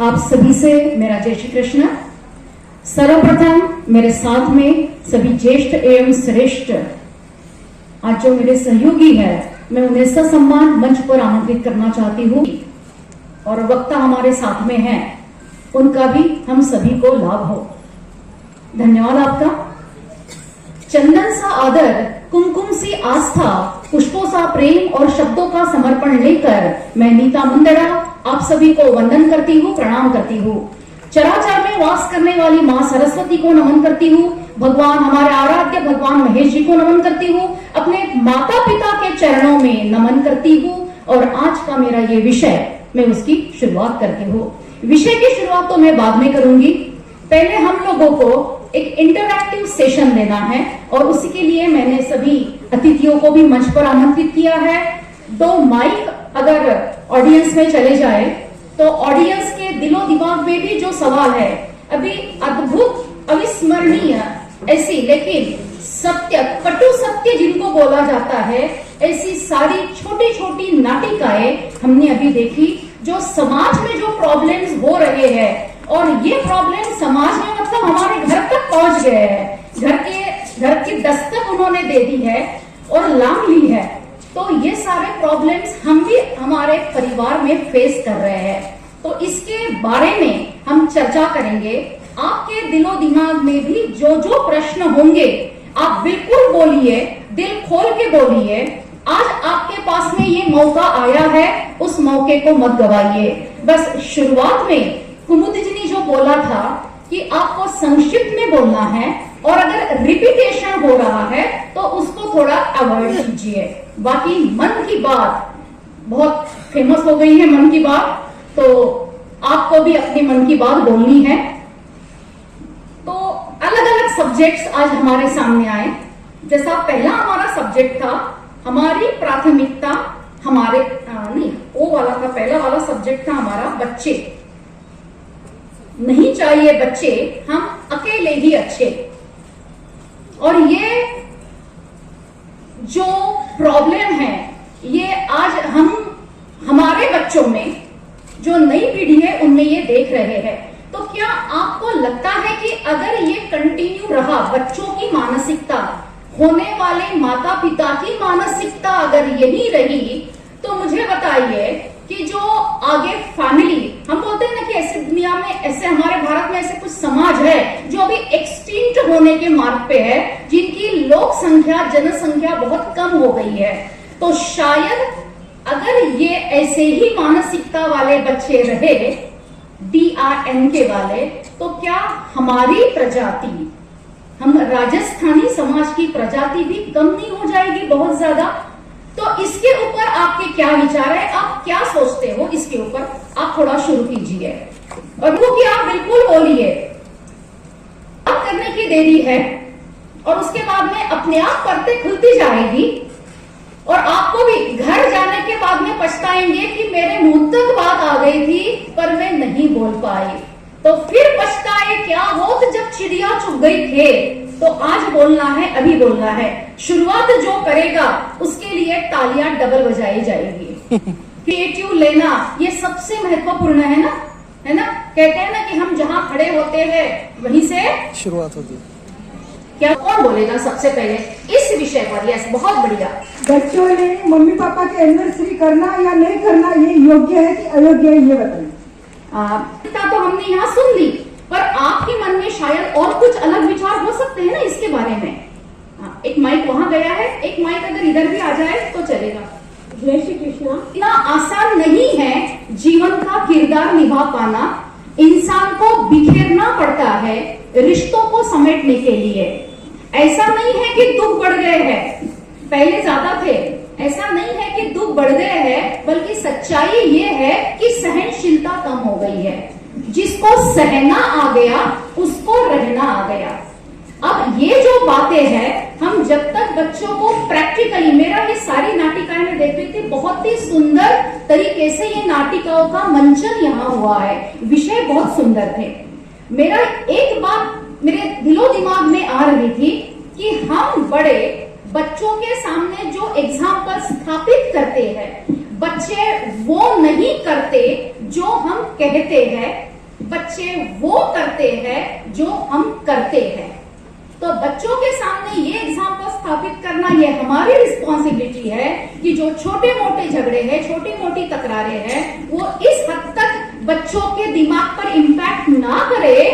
आप सभी से मेरा जय श्री कृष्ण। सर्वप्रथम मेरे साथ में सभी ज्येष्ठ एवं श्रेष्ठ आज जो मेरे सहयोगी है, मैं उन्हें ससम्मान मंच पर आमंत्रित करना चाहती हूँ और वक्ता हमारे साथ में हैं, उनका भी हम सभी को लाभ हो। धन्यवाद आपका। चंदन सा आदर, कुमकुम सी आस्था, पुष्पों सा प्रेम और शब्दों का समर्पण लेकर मैं नीता मुंदड़ा आप सभी को वंदन करती हूँ, प्रणाम करती हूँ। चराचर में वास करने वाली माँ सरस्वती को नमन करती हूँ। भगवान हमारे आराध्य भगवान महेश जी को नमन करती हूँ। अपने माता पिता के चरणों में नमन करती हूँ। और आज का मेरा ये विषय, मैं उसकी शुरुआत करती हूँ। विषय की शुरुआत तो मैं बाद में करूंगी। पहले हम लोगों को एक इंटरैक्टिव सेशन देना है और उसी के लिए मैंने सभी अतिथियों को भी मंच पर आमंत्रित किया है। 2 माइक अगर ऑडियंस में चले जाए तो ऑडियंस के दिलो दिमाग में भी जो सवाल है, अभी अद्भुत अविस्मरणीय ऐसी लेकिन सत्य, कटु सत्य जिनको बोला जाता है, ऐसी सारी छोटी छोटी नाटिकाएं हमने अभी देखी जो समाज में जो प्रॉब्लम्स हो रहे हैं। और ये प्रॉब्लम समाज में मतलब हमारे घर तक पहुंच गए हैं। घर की दस्तक उन्होंने दे दी है और लांग ली है। तो ये सारे प्रॉब्लम्स हम भी हमारे परिवार में फेस कर रहे हैं। तो इसके बारे में हम चर्चा करेंगे। आपके दिलो दिमाग में भी जो जो प्रश्न होंगे आप बिल्कुल बोलिए, दिल खोल के बोलिए। आज आपके पास में ये मौका आया है, उस मौके को मत गवाइए। बस शुरुआत में कुमुद जी ने जो बोला था कि आपको संक्षिप्त में बोलना है और अगर रिपीटेशन हो रहा है तो उसको थोड़ा अवॉइड कीजिए। बाकी मन की बात बहुत फेमस हो गई है, मन की बात, तो आपको भी अपने मन की बात बोलनी है। तो अलग अलग सब्जेक्ट्स आज हमारे सामने आए। जैसा पहला हमारा सब्जेक्ट था, हमारी प्राथमिकता, हमारे नहीं वो वाला था, पहला वाला सब्जेक्ट था हमारा बच्चे। नहीं चाहिए बच्चे, हम अकेले ही अच्छे। और ये जो प्रॉब्लम है, ये आज हम हमारे बच्चों में, जो नई पीढ़ी है उनमें ये देख रहे हैं। तो क्या आपको लगता है कि अगर ये कंटिन्यू रहा, बच्चों की मानसिकता, होने वाले माता पिता की मानसिकता अगर यही रही, तो मुझे बताइए कि जो आगे फैमिली, हम बोलते हैं ना कि ऐसे दुनिया में, ऐसे हमारे भारत में ऐसे कुछ समाज है जो अभी एक्सटिंक्ट होने के मार्ग पे है, जिनकी लोक संख्या, जनसंख्या बहुत कम हो गई है। तो शायद अगर ये ऐसे ही मानसिकता वाले बच्चे रहे, DRN के वाले, तो क्या हमारी प्रजाति, हम राजस्थानी समाज की प्रजाति भी कम नहीं हो जाएगी बहुत ज्यादा? तो इसके ऊपर आपके क्या विचार है, आप क्या सोचते हो, इसके ऊपर आप थोड़ा शुरू कीजिए। और क्योंकि आप बिल्कुल बोलिए, बात करने की देरी है और उसके बाद में अपने आप परतें खुलती जाएगी और आपको भी घर जाने के बाद में पछताएंगे कि मेरे मुंह तक बात आ गई थी पर मैं नहीं बोल पाई। तो फिर पछताए क्या हो तो जब चिड़िया चुग गई खेत। तो आज बोलना है, अभी बोलना है। शुरुआत जो करेगा उसके लिए तालियां डबल बजाई जाएगी। क्रिएटिव लेना ये सबसे महत्वपूर्ण है ना, है ना? कहते हैं ना कि हम जहाँ खड़े होते हैं वहीं से शुरुआत होती है। क्या कौन बोलेगा सबसे पहले इस विषय पर? यस, बहुत बढ़िया। बच्चों ने मम्मी पापा की एनिवर्सरी करना या नहीं करना, ये योग्य है कि अयोग्य है, ये बताइए। तो हमने यहाँ सुन ली, पर आपके मन में शायद और कुछ अलग विचार हो सकते हैं ना इसके बारे में। एक माइक वहां गया है, एक माइक अगर इधर भी आ जाए तो चलेगा। जय श्री कृष्णा। इतना आसान नहीं है जीवन का किरदार निभा पाना। इंसान को बिखेरना पड़ता है रिश्तों को समेटने के लिए। ऐसा नहीं है कि दुख बढ़ गए हैं, पहले ज्यादा थे। ऐसा नहीं है कि दुख बढ़ गए हैं, बल्कि सच्चाई ये है कि सहनशीलता कम हो गई है। जिसको सहना आ गया उसको रहना आ गया। अब ये जो बातें हैं, हम जब तक बच्चों को प्रैक्टिकली, मेरा ये सारी नाटिकाएं मैं देख रही थी, बहुत ही सुंदर तरीके से ये नाटिकाओं का मंचन यहाँ हुआ है। विषय बहुत सुंदर थे। मेरा एक बात मेरे दिलो दिमाग में आ रही थी कि हम बड़े बच्चों के सामने जो एग्जाम्पल स्थापित करते हैं, बच्चे वो नहीं करते जो हम कहते हैं, बच्चे वो करते हैं जो हम करते हैं। तो बच्चों के सामने ये एग्जाम्पल स्थापित करना ये हमारी रिस्पॉन्सिबिलिटी है कि जो छोटे मोटे झगड़े हैं, छोटी मोटी तकरारें हैं, वो इस हद तक बच्चों के दिमाग पर इम्पैक्ट ना करे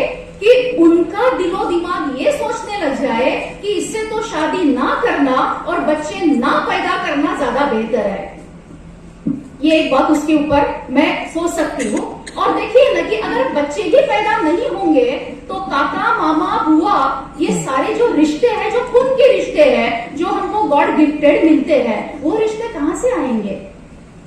कि उनका दिलो दिमाग ये सोचने लग जाए कि इससे तो शादी ना करना और बच्चे ना पैदा करना ज्यादा बेहतर है। ये एक बात उसके ऊपर मैं सोच सकती हूँ। और देखिए ना कि अगर बच्चे ही पैदा नहीं होंगे तो काका, मामा, बुआ, ये सारे जो रिश्ते हैं, जो खून के रिश्ते हैं, जो हमको गॉड गिफ्टेड मिलते हैं, वो रिश्ते कहाँ से आएंगे?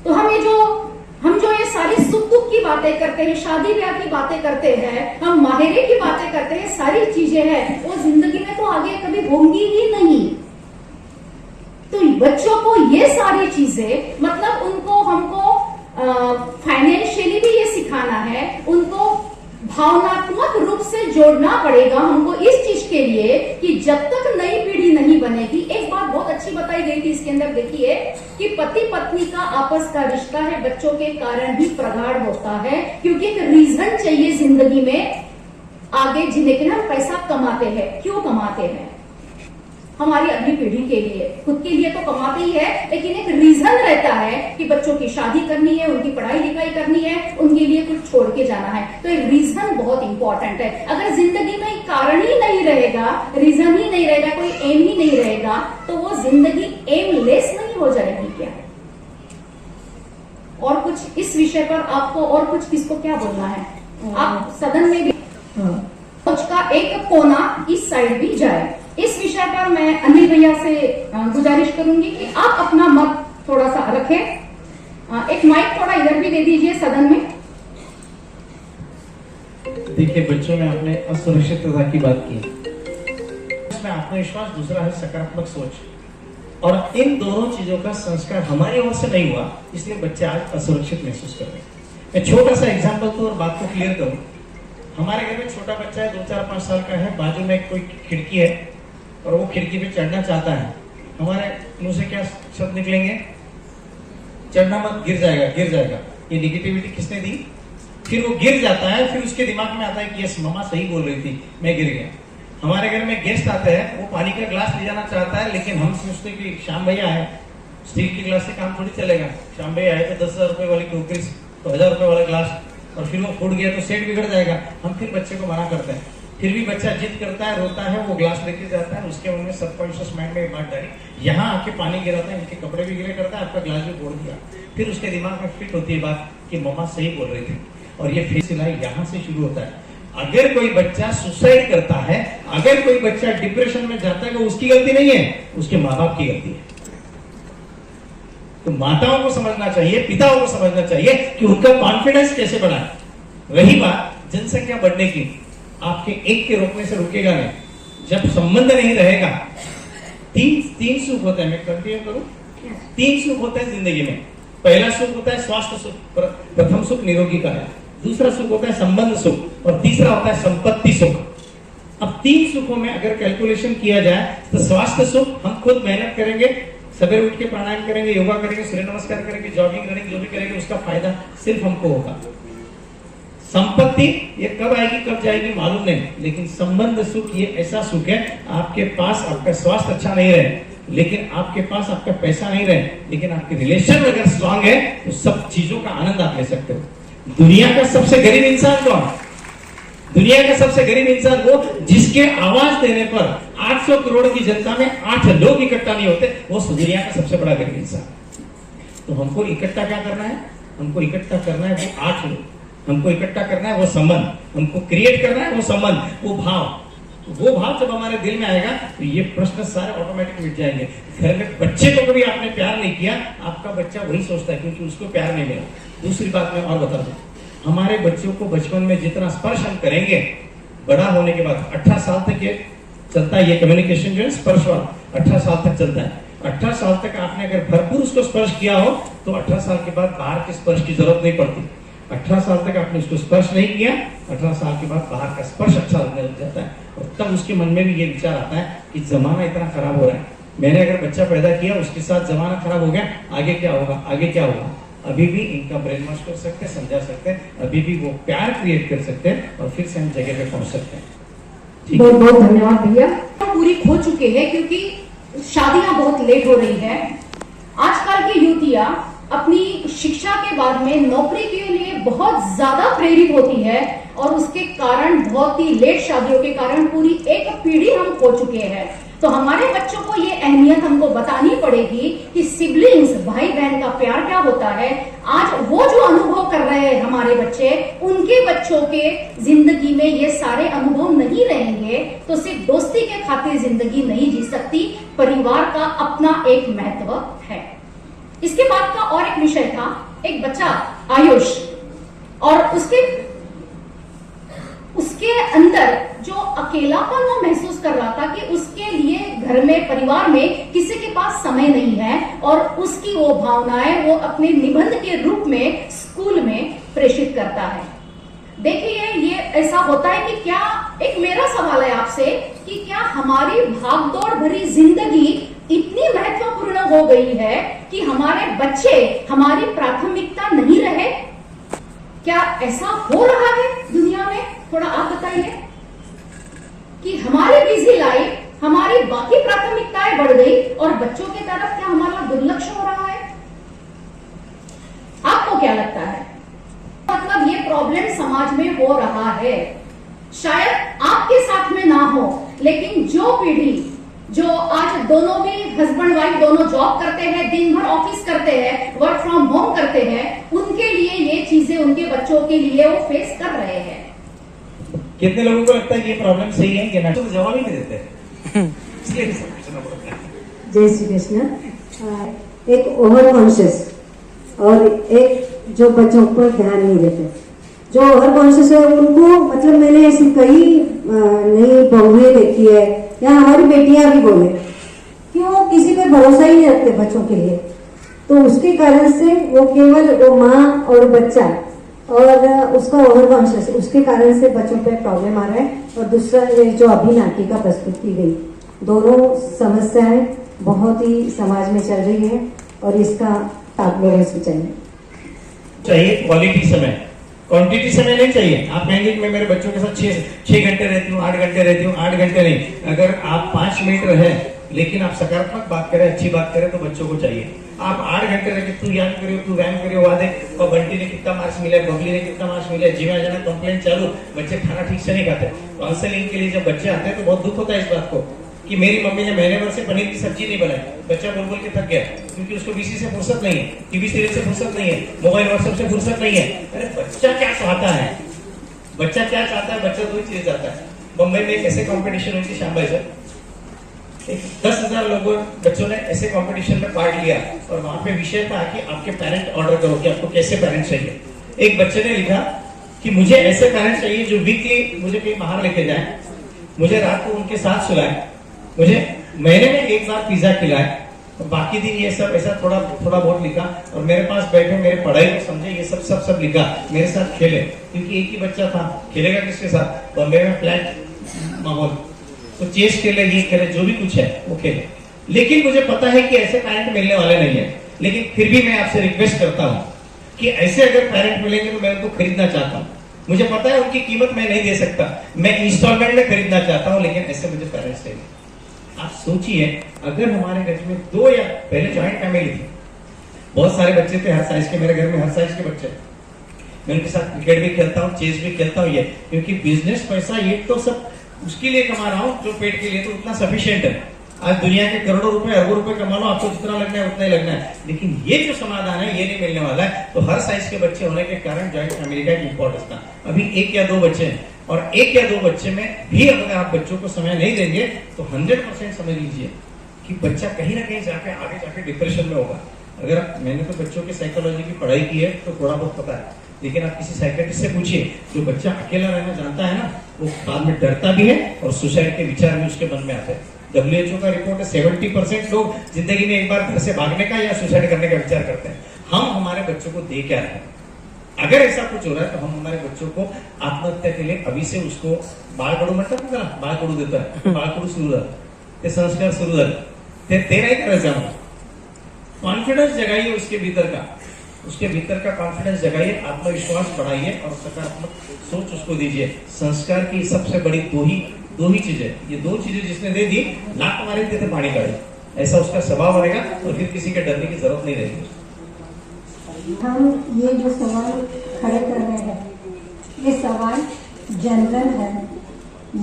तो हम जो ये सारी सुख दुख की बातें करते हैं, शादी ब्याह की बातें करते हैं, हम माहिरे की बातें करते हैं, सारी चीजें हैं, वो जिंदगी में तो आगे कभी होंगी ही नहीं। तो बच्चों को ये सारी चीजें, मतलब उनको हमको फाइनेंशियली भी ये सिखाना है, उनको भावनात्मक रूप से जोड़ना पड़ेगा हमको इस चीज के लिए कि जब तक नई पीढ़ी नहीं बनेगी। एक बात बहुत अच्छी बताई गई थी इसके अंदर, देखिए कि पति पत्नी का आपस का रिश्ता है बच्चों के कारण ही प्रगाढ़ होता है, क्योंकि एक रीजन चाहिए जिंदगी में आगे जीने के लिए। हम पैसा कमाते हैं, क्यों कमाते हैं? हमारी अगली पीढ़ी के लिए, खुद के लिए तो कमाते ही है, लेकिन एक रीजन रहता है कि बच्चों की शादी करनी है, उनकी पढ़ाई लिखाई करनी है, उनके लिए कुछ छोड़ के जाना है। तो एक रीजन बहुत इंपॉर्टेंट है। अगर जिंदगी में कारण ही नहीं रहेगा, रीजन ही नहीं रहेगा, कोई एम ही नहीं रहेगा, तो वो जिंदगी एमलेस नहीं हो जाएगी क्या? और कुछ इस विषय पर आपको और कुछ किसको क्या बोलना है? आप सदन में भी सोच का एक कोना इस साइड भी जाए। इस विषय पर मैं अनिल भैया से गुजारिश करूंगी कि आप अपना मत थोड़ा सा रखें। एक माइक थोड़ा इधर भी दे दीजिए सदन में। देखिए, बच्चों में आपने असुरक्षितता की बात की, इसमें आत्मविश्वास, दूसरा है सकारात्मक सोच। और इन दोनों चीजों का संस्कार हमारी ओर से नहीं हुआ, इसलिए बच्चे आज असुरक्षित महसूस कर रहे हैं। मैं छोटा सा एग्जाम्पल दूं और बात को क्लियर करूं। हमारे घर में छोटा बच्चा है, 2, 4, 5 साल का है, बाजू में कोई खिड़की है और वो खिड़की पे चढ़ना चाहता है। हमारे मुंह से क्या शब्द निकलेंगे? चढ़ना मत, गिर जाएगा, गिर जाएगा। ये निगेटिविटी किसने दी? फिर वो गिर जाता है, फिर उसके दिमाग में आता है कि यस मम्मा सही बोल रही थी, मैं गिर गया। हमारे घर में गेस्ट आते हैं, वो पानी का ग्लास ले जाना चाहता है, लेकिन हम सोचते कि श्याम भैया है, स्टील के ग्लास से काम थोड़ी चलेगा। श्याम भैया है तो 10,000 रुपए वाली टोकरी, तो 1000 रुपए वाला ग्लास, और फिर वो फूट गया तो सेट बिगड़ जाएगा। हम फिर बच्चे को मना करते हैं, फिर भी बच्चा जिद करता है, रोता है, वो ग्लास लेके जाता है। उसके मन में सबकॉन्शियस माइंड में बात डाली, यहाँ आके पानी गिराता है, इनके कपड़े भी गिरे करता है, आपका ग्लास भी फोड़ दिया। फिर उसके दिमाग में फिट होती है बात कि मम्मा सही बोल रही थी। और ये फिर सिलाई यहाँ से शुरू होता है। अगर कोई बच्चा सुसाइड करता है, अगर कोई बच्चा डिप्रेशन में जाता है, वो उसकी गलती नहीं है, उसके माँ बाप की गलती है। तो माताओं को समझना चाहिए, पिताओं को समझना चाहिए कि उनका कॉन्फिडेंस कैसे बढ़ाए। रही बात जनसंख्या बढ़ने की, आपके एक के रोकने से रुकेगा नहीं। जब संबंध नहीं रहेगा, तीन सुख होते हैं। मैं कंटिन्यू करूं? 3 सुख होते हैं जिंदगी में। पहला सुख होता है स्वास्थ्य सुख, प्रथम सुख निरोगी का है, दूसरा सुख होता है संबंध सुख, और तीसरा होता है संपत्ति सुख। अब 3 सुखों में अगर कैलकुलेशन किया जाए तो स्वास्थ्य सुख, हम खुद मेहनत करेंगे, सवेरे उठ के प्राणायाम करेंगे, योगा करेंगे, सूर्य नमस्कार करेंगे, जॉगिंग रनिंग जो भी करेंगे, उसका फायदा सिर्फ हमको होगा। संपत्ति ये कब आएगी कब जाएगी मालूम नहीं, लेकिन संबंध सुख ये ऐसा सुख है, आपके पास आपका स्वास्थ्य अच्छा नहीं रहे, लेकिन आपके पास आपका पैसा नहीं रहे, लेकिन आपके रिलेशन अगर स्ट्रांग है तो सब चीजों का आनंद आप ले सकते हो। दुनिया का सबसे गरीब इंसान कौन? दुनिया का सबसे गरीब इंसान वो जिसके आवाज देने पर 800 करोड़ की जनता में 8 लोग इकट्ठा नहीं होते, वो दुनिया का सबसे बड़ा गरीब इंसान। तो हमको इकट्ठा क्या करना है? हमको इकट्ठा करना है वो 8 लोग, हमको इकट्ठा करना है वो संबंध, हमको क्रिएट करना है वो संबंध, वो भाव। वो भाव जब हमारे दिल में आएगा तो ये प्रश्न सारे ऑटोमेटिक मिट जाएंगे। घर में बच्चे को कभी आपने प्यार नहीं किया, आपका बच्चा वही सोचता है क्योंकि उसको प्यार नहीं मिला। दूसरी बात मैं और बता दूं, हमारे बच्चों को बचपन में जितना स्पर्श हम करेंगे, बड़ा होने के बाद 18 साल तक ये चलता है, ये कम्युनिकेशन जो है स्पर्श वाला 18 साल तक चलता है। 18 साल तक आपने अगर भरपूर उसको स्पर्श किया हो तो 18 साल के बाद बाहर के स्पर्श की जरूरत नहीं पड़ती। 18 साल तक आपने उसको स्पर्श नहीं किया, 18 साल के बाद बाहर का स्पर्श अच्छा लगने लग जाता है, और तब उसके मन में भी ये विचार आता है कि जमाना इतना खराब हो रहा है, मैंने अगर बच्चा पैदा किया, उसके साथ जमाना खराब हो गया, आगे क्या होगा, आगे क्या होगा। अभी भी इनका ब्रेन वॉश कर सकते हैं, समझा सकते हैं, अभी भी वो प्यार क्रिएट कर सकते हैं और फिर से हम जगह पे पहुंच सकते हैं। ठीक है, बहुत बहुत धन्यवाद भैया। पूरी खो चुके हैं क्योंकि शादियां बहुत लेट हो रही है। आजकल की युवतियां अपनी शिक्षा के बाद में नौकरी के लिए बहुत ज्यादा प्रेरित होती है और उसके कारण बहुत ही लेट शादियों के कारण पूरी एक पीढ़ी हम खो चुके हैं। तो हमारे बच्चों को ये अहमियत हमको बतानी पड़ेगी कि सिबलिंग्स, भाई बहन का प्यार क्या होता है। आज वो जो अनुभव कर रहे हैं हमारे बच्चे, उनके बच्चों के जिंदगी में ये सारे अनुभव नहीं रहेंगे तो सिर्फ दोस्ती के खातिर जिंदगी नहीं जी सकती। परिवार का अपना एक महत्व है। इसके बाद का और एक विषय था, एक बच्चा आयुष, और उसके अंदर जो अकेलापन वो महसूस कर रहा था कि उसके लिए घर में, परिवार में किसी के पास समय नहीं है, और उसकी वो भावनाएं वो अपने निबंध के रूप में स्कूल में प्रेषित करता है। देखिए, ये ऐसा होता है कि क्या, एक मेरा सवाल है आपसे कि क्या हमारी भागदौड़ भरी जिंदगी इतनी महत्वपूर्ण हो गई है कि हमारे बच्चे हमारी प्राथमिकता नहीं रहे? क्या ऐसा हो रहा है दुनिया में? थोड़ा आप बताइए कि हमारी बिजी लाइफ, हमारी बाकी प्राथमिकताएं बढ़ गई और बच्चों की तरफ क्या हमारा दुर्लक्ष्य हो रहा है? आपको क्या लगता है? मतलब ये प्रॉब्लम समाज में हो रहा है। शायद आपके साथ में ना हो, लेकिन जो पीढ़ी, जो आज दोनों भी हस्बैंड वाइफ दोनों जॉब करते हैं, दिन भर ऑफिस करते हैं, वर्क फ्रॉम होम करते हैं, उनके लिए ये चीजें उनके बच्चों के लिए वो फेस कर रहे हैं। कितने लोगों को लगता है कि ये प्रॉब्लम सही है कि ना? तो जवाब ही नहीं देते इसलिए सब पूछना पड़ता है। जय श्री कृष्ण। एक ओवर कॉन्शियस और एक जो बच्चों पर ध्यान नहीं देते। जो ओवर कॉन्शियस है उनको, मतलब मैंने ऐसी कई नई बहुएं देखी है या हमारी बेटियां भी बोले कि वो किसी पे भरोसा ही नहीं रखते बच्चों के लिए। तो उसके कारण से वो केवल वो माँ और बच्चा और उसका ओवर कॉन्शियस, उसके कारण से बच्चों पे प्रॉब्लम आ रहा है। और दूसरा ये जो अभी नाटिका प्रस्तुत की गई, दोनों समस्याएं बहुत ही समाज में चल रही है और इसका ताबड़तोड़ चाहिए। क्वालिटी समय, क्वांटिटी समय नहीं चाहिए। आप कहेंगे कि मैं मेरे बच्चों के साथ 6 घंटे रहती हूँ, 8 घंटे रहती हूँ, 8 घंटे नहीं। अगर आप 5 मिनट रहे लेकिन आप सकारात्मक बात करें, अच्छी बात करें तो बच्चों को चाहिए। आप 8 घंटे रह के तू याद करियो, तू व्यायाम करियो, वादे और बंटी ने कितना मार्क्स मिला, बबली ने कितना मार्क्स मिला, जिम्मे जाना कंप्लेंट चालू, बच्चे खाना ठीक से नहीं खाते। काउंसलिंग के लिए जब बच्चे आते हैं तो बहुत दुख होता है इस बात को कि मेरी मम्मी ने महीने भर से पनीर की सब्जी नहीं बनाई। बच्चा बोल बोल के थक गया क्योंकि उसको बीसी से फुर्सत नहीं है, टीवी सीरियल से फुर्सत नहीं है, मोबाइल व्हाट्सएप से फुर्सत नहीं है। अरे बच्चा क्या चाहता है? बच्चा क्या चाहता है? बच्चा 2 चीज चाहता है। मुंबई में एक ऐसे कॉम्पिटिशन हुई थी शामबाई सर, 10,000 लोगों, बच्चों ने ऐसे कंपटीशन में पार्ट लिया और वहां पे विषय था कि आपके पेरेंट ऑर्डर करो कि आपको कैसे पेरेंट चाहिए। एक बच्चे ने लिखा कि मुझे ऐसे पेरेंट चाहिए जो वीकली मुझे कहीं बाहर लेके जाए, मुझे रात को उनके साथ सुलाए, मुझे महीने में 1 बार पिज्जा खिलाए, और बाकी दिन ये सब ऐसा थोड़ा बहुत लिखा, और मेरे पास बैठे मेरे पढ़ाई को समझे, ये सब लिखा, मेरे साथ खेले, क्योंकि एक ही बच्चा था, खेलेगा किसके साथ? बॉम्बे में फ्लैट माहौल, तो चेस खेले, ये खेले, जो भी कुछ है वो खेले। लेकिन मुझे पता है कि ऐसे पेरेंट मिलने वाले नहीं है, लेकिन फिर भी मैं आपसे रिक्वेस्ट करता हूँ कि ऐसे अगर पेरेंट मिलेंगे तो मैं उनको खरीदना चाहता हूँ। मुझे पता है उनकी कीमत मैं नहीं दे सकता, मैं इंस्टॉलमेंट में खरीदना चाहता हूँ, लेकिन ऐसे मुझे पेरेंट्स चाहिए। आप सोचिए, अगर हमारे घर में 2 या पहले जॉइंट फैमिली थी, बहुत सारे बच्चे थे हर साइज के, मेरे घर में हर साइज के बच्चे, मैं उनके साथ क्रिकेट भी खेलता हूँ, चेस भी खेलता हूँ, ये क्योंकि बिजनेस पैसा ये तो सब उसके लिए कमा रहा हूँ जो पेट के लिए तो उतना सफिशिएंट है। आज दुनिया के करोड़ों रुपए, अरबों रुपए कमा लो, आपको जितना लगना है उतना ही लगना है, लेकिन ये जो समाधान है ये नहीं मिलने वाला है। तो हर साइज के बच्चे होने के कारण जॉइंट फैमिली का एक इंपॉर्टेंस था। अभी 1 या 2 बच्चे हैं, और 1 या 2 बच्चे में भी अगर आप बच्चों को समय नहीं देंगे तो 100% समझ लीजिए कि बच्चा कहीं ना कहीं जाके आगे जाके डिप्रेशन में होगा। अगर मैंने तो बच्चों की साइकोलॉजी की पढ़ाई की है तो थोड़ा बहुत पता है, लेकिन आप किसी साइकेट्रिस्ट से पूछिए, जो बच्चा अकेला रहना जानता है ना, वो बाद में डरता भी है और सुसाइड के विचार भी उसके मन में आते हैं। WHO का रिपोर्ट है 70% लोग जिंदगी में एक बार घर से भागने का या सुसाइड करने का विचार करते हैं। हम हमारे बच्चों को दे क्या रहे हैं? अगर ऐसा कुछ हो रहा है तो हम हमारे बच्चों को आत्महत्या के लिए अभी से उसको बाळकडू म्हणतात ना, बाळकडू देतोय, बाळकडू सुरू झालं, ते संस्कार सुरू झाले, ते नाही करायचं आम्हाला। कॉन्फिडेंस जगाइए उसके भीतर का उसके भीतर का कॉन्फिडेंस जगाइए, आत्मविश्वास बढ़ाइए और सकारात्मक सोच उसको दीजिए। संस्कार की सबसे बड़ी दो ही चीजें, ये दो चीजें जिसने दे दी, लात मारे थे पानी काढ़े, ऐसा उसका स्वभाव बनेगा और फिर किसी के डरने की जरूरत नहीं रहेगी। हम ये जो सवाल खड़े कर रहे हैं, ये सवाल जनरल है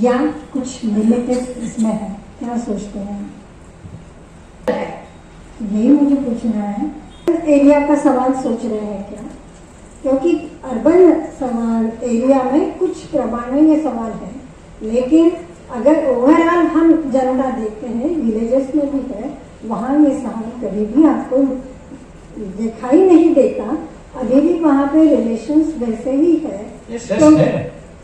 या कुछ रिलेटेड इसमें है, क्या सोचते हैं? यही मुझे पूछना है। एरिया का सवाल सोच रहे हैं क्या? क्योंकि अर्बन सवाल एरिया में कुछ प्रमाण में ये सवाल है, लेकिन अगर ओवरऑल हम जनता देखते हैं, विलेजेस में भी है, वहाँ ये सवाल कभी भी आपको दिखाई नहीं देता। अभी भी वहाँ पे रिलेशंस वैसे ही है,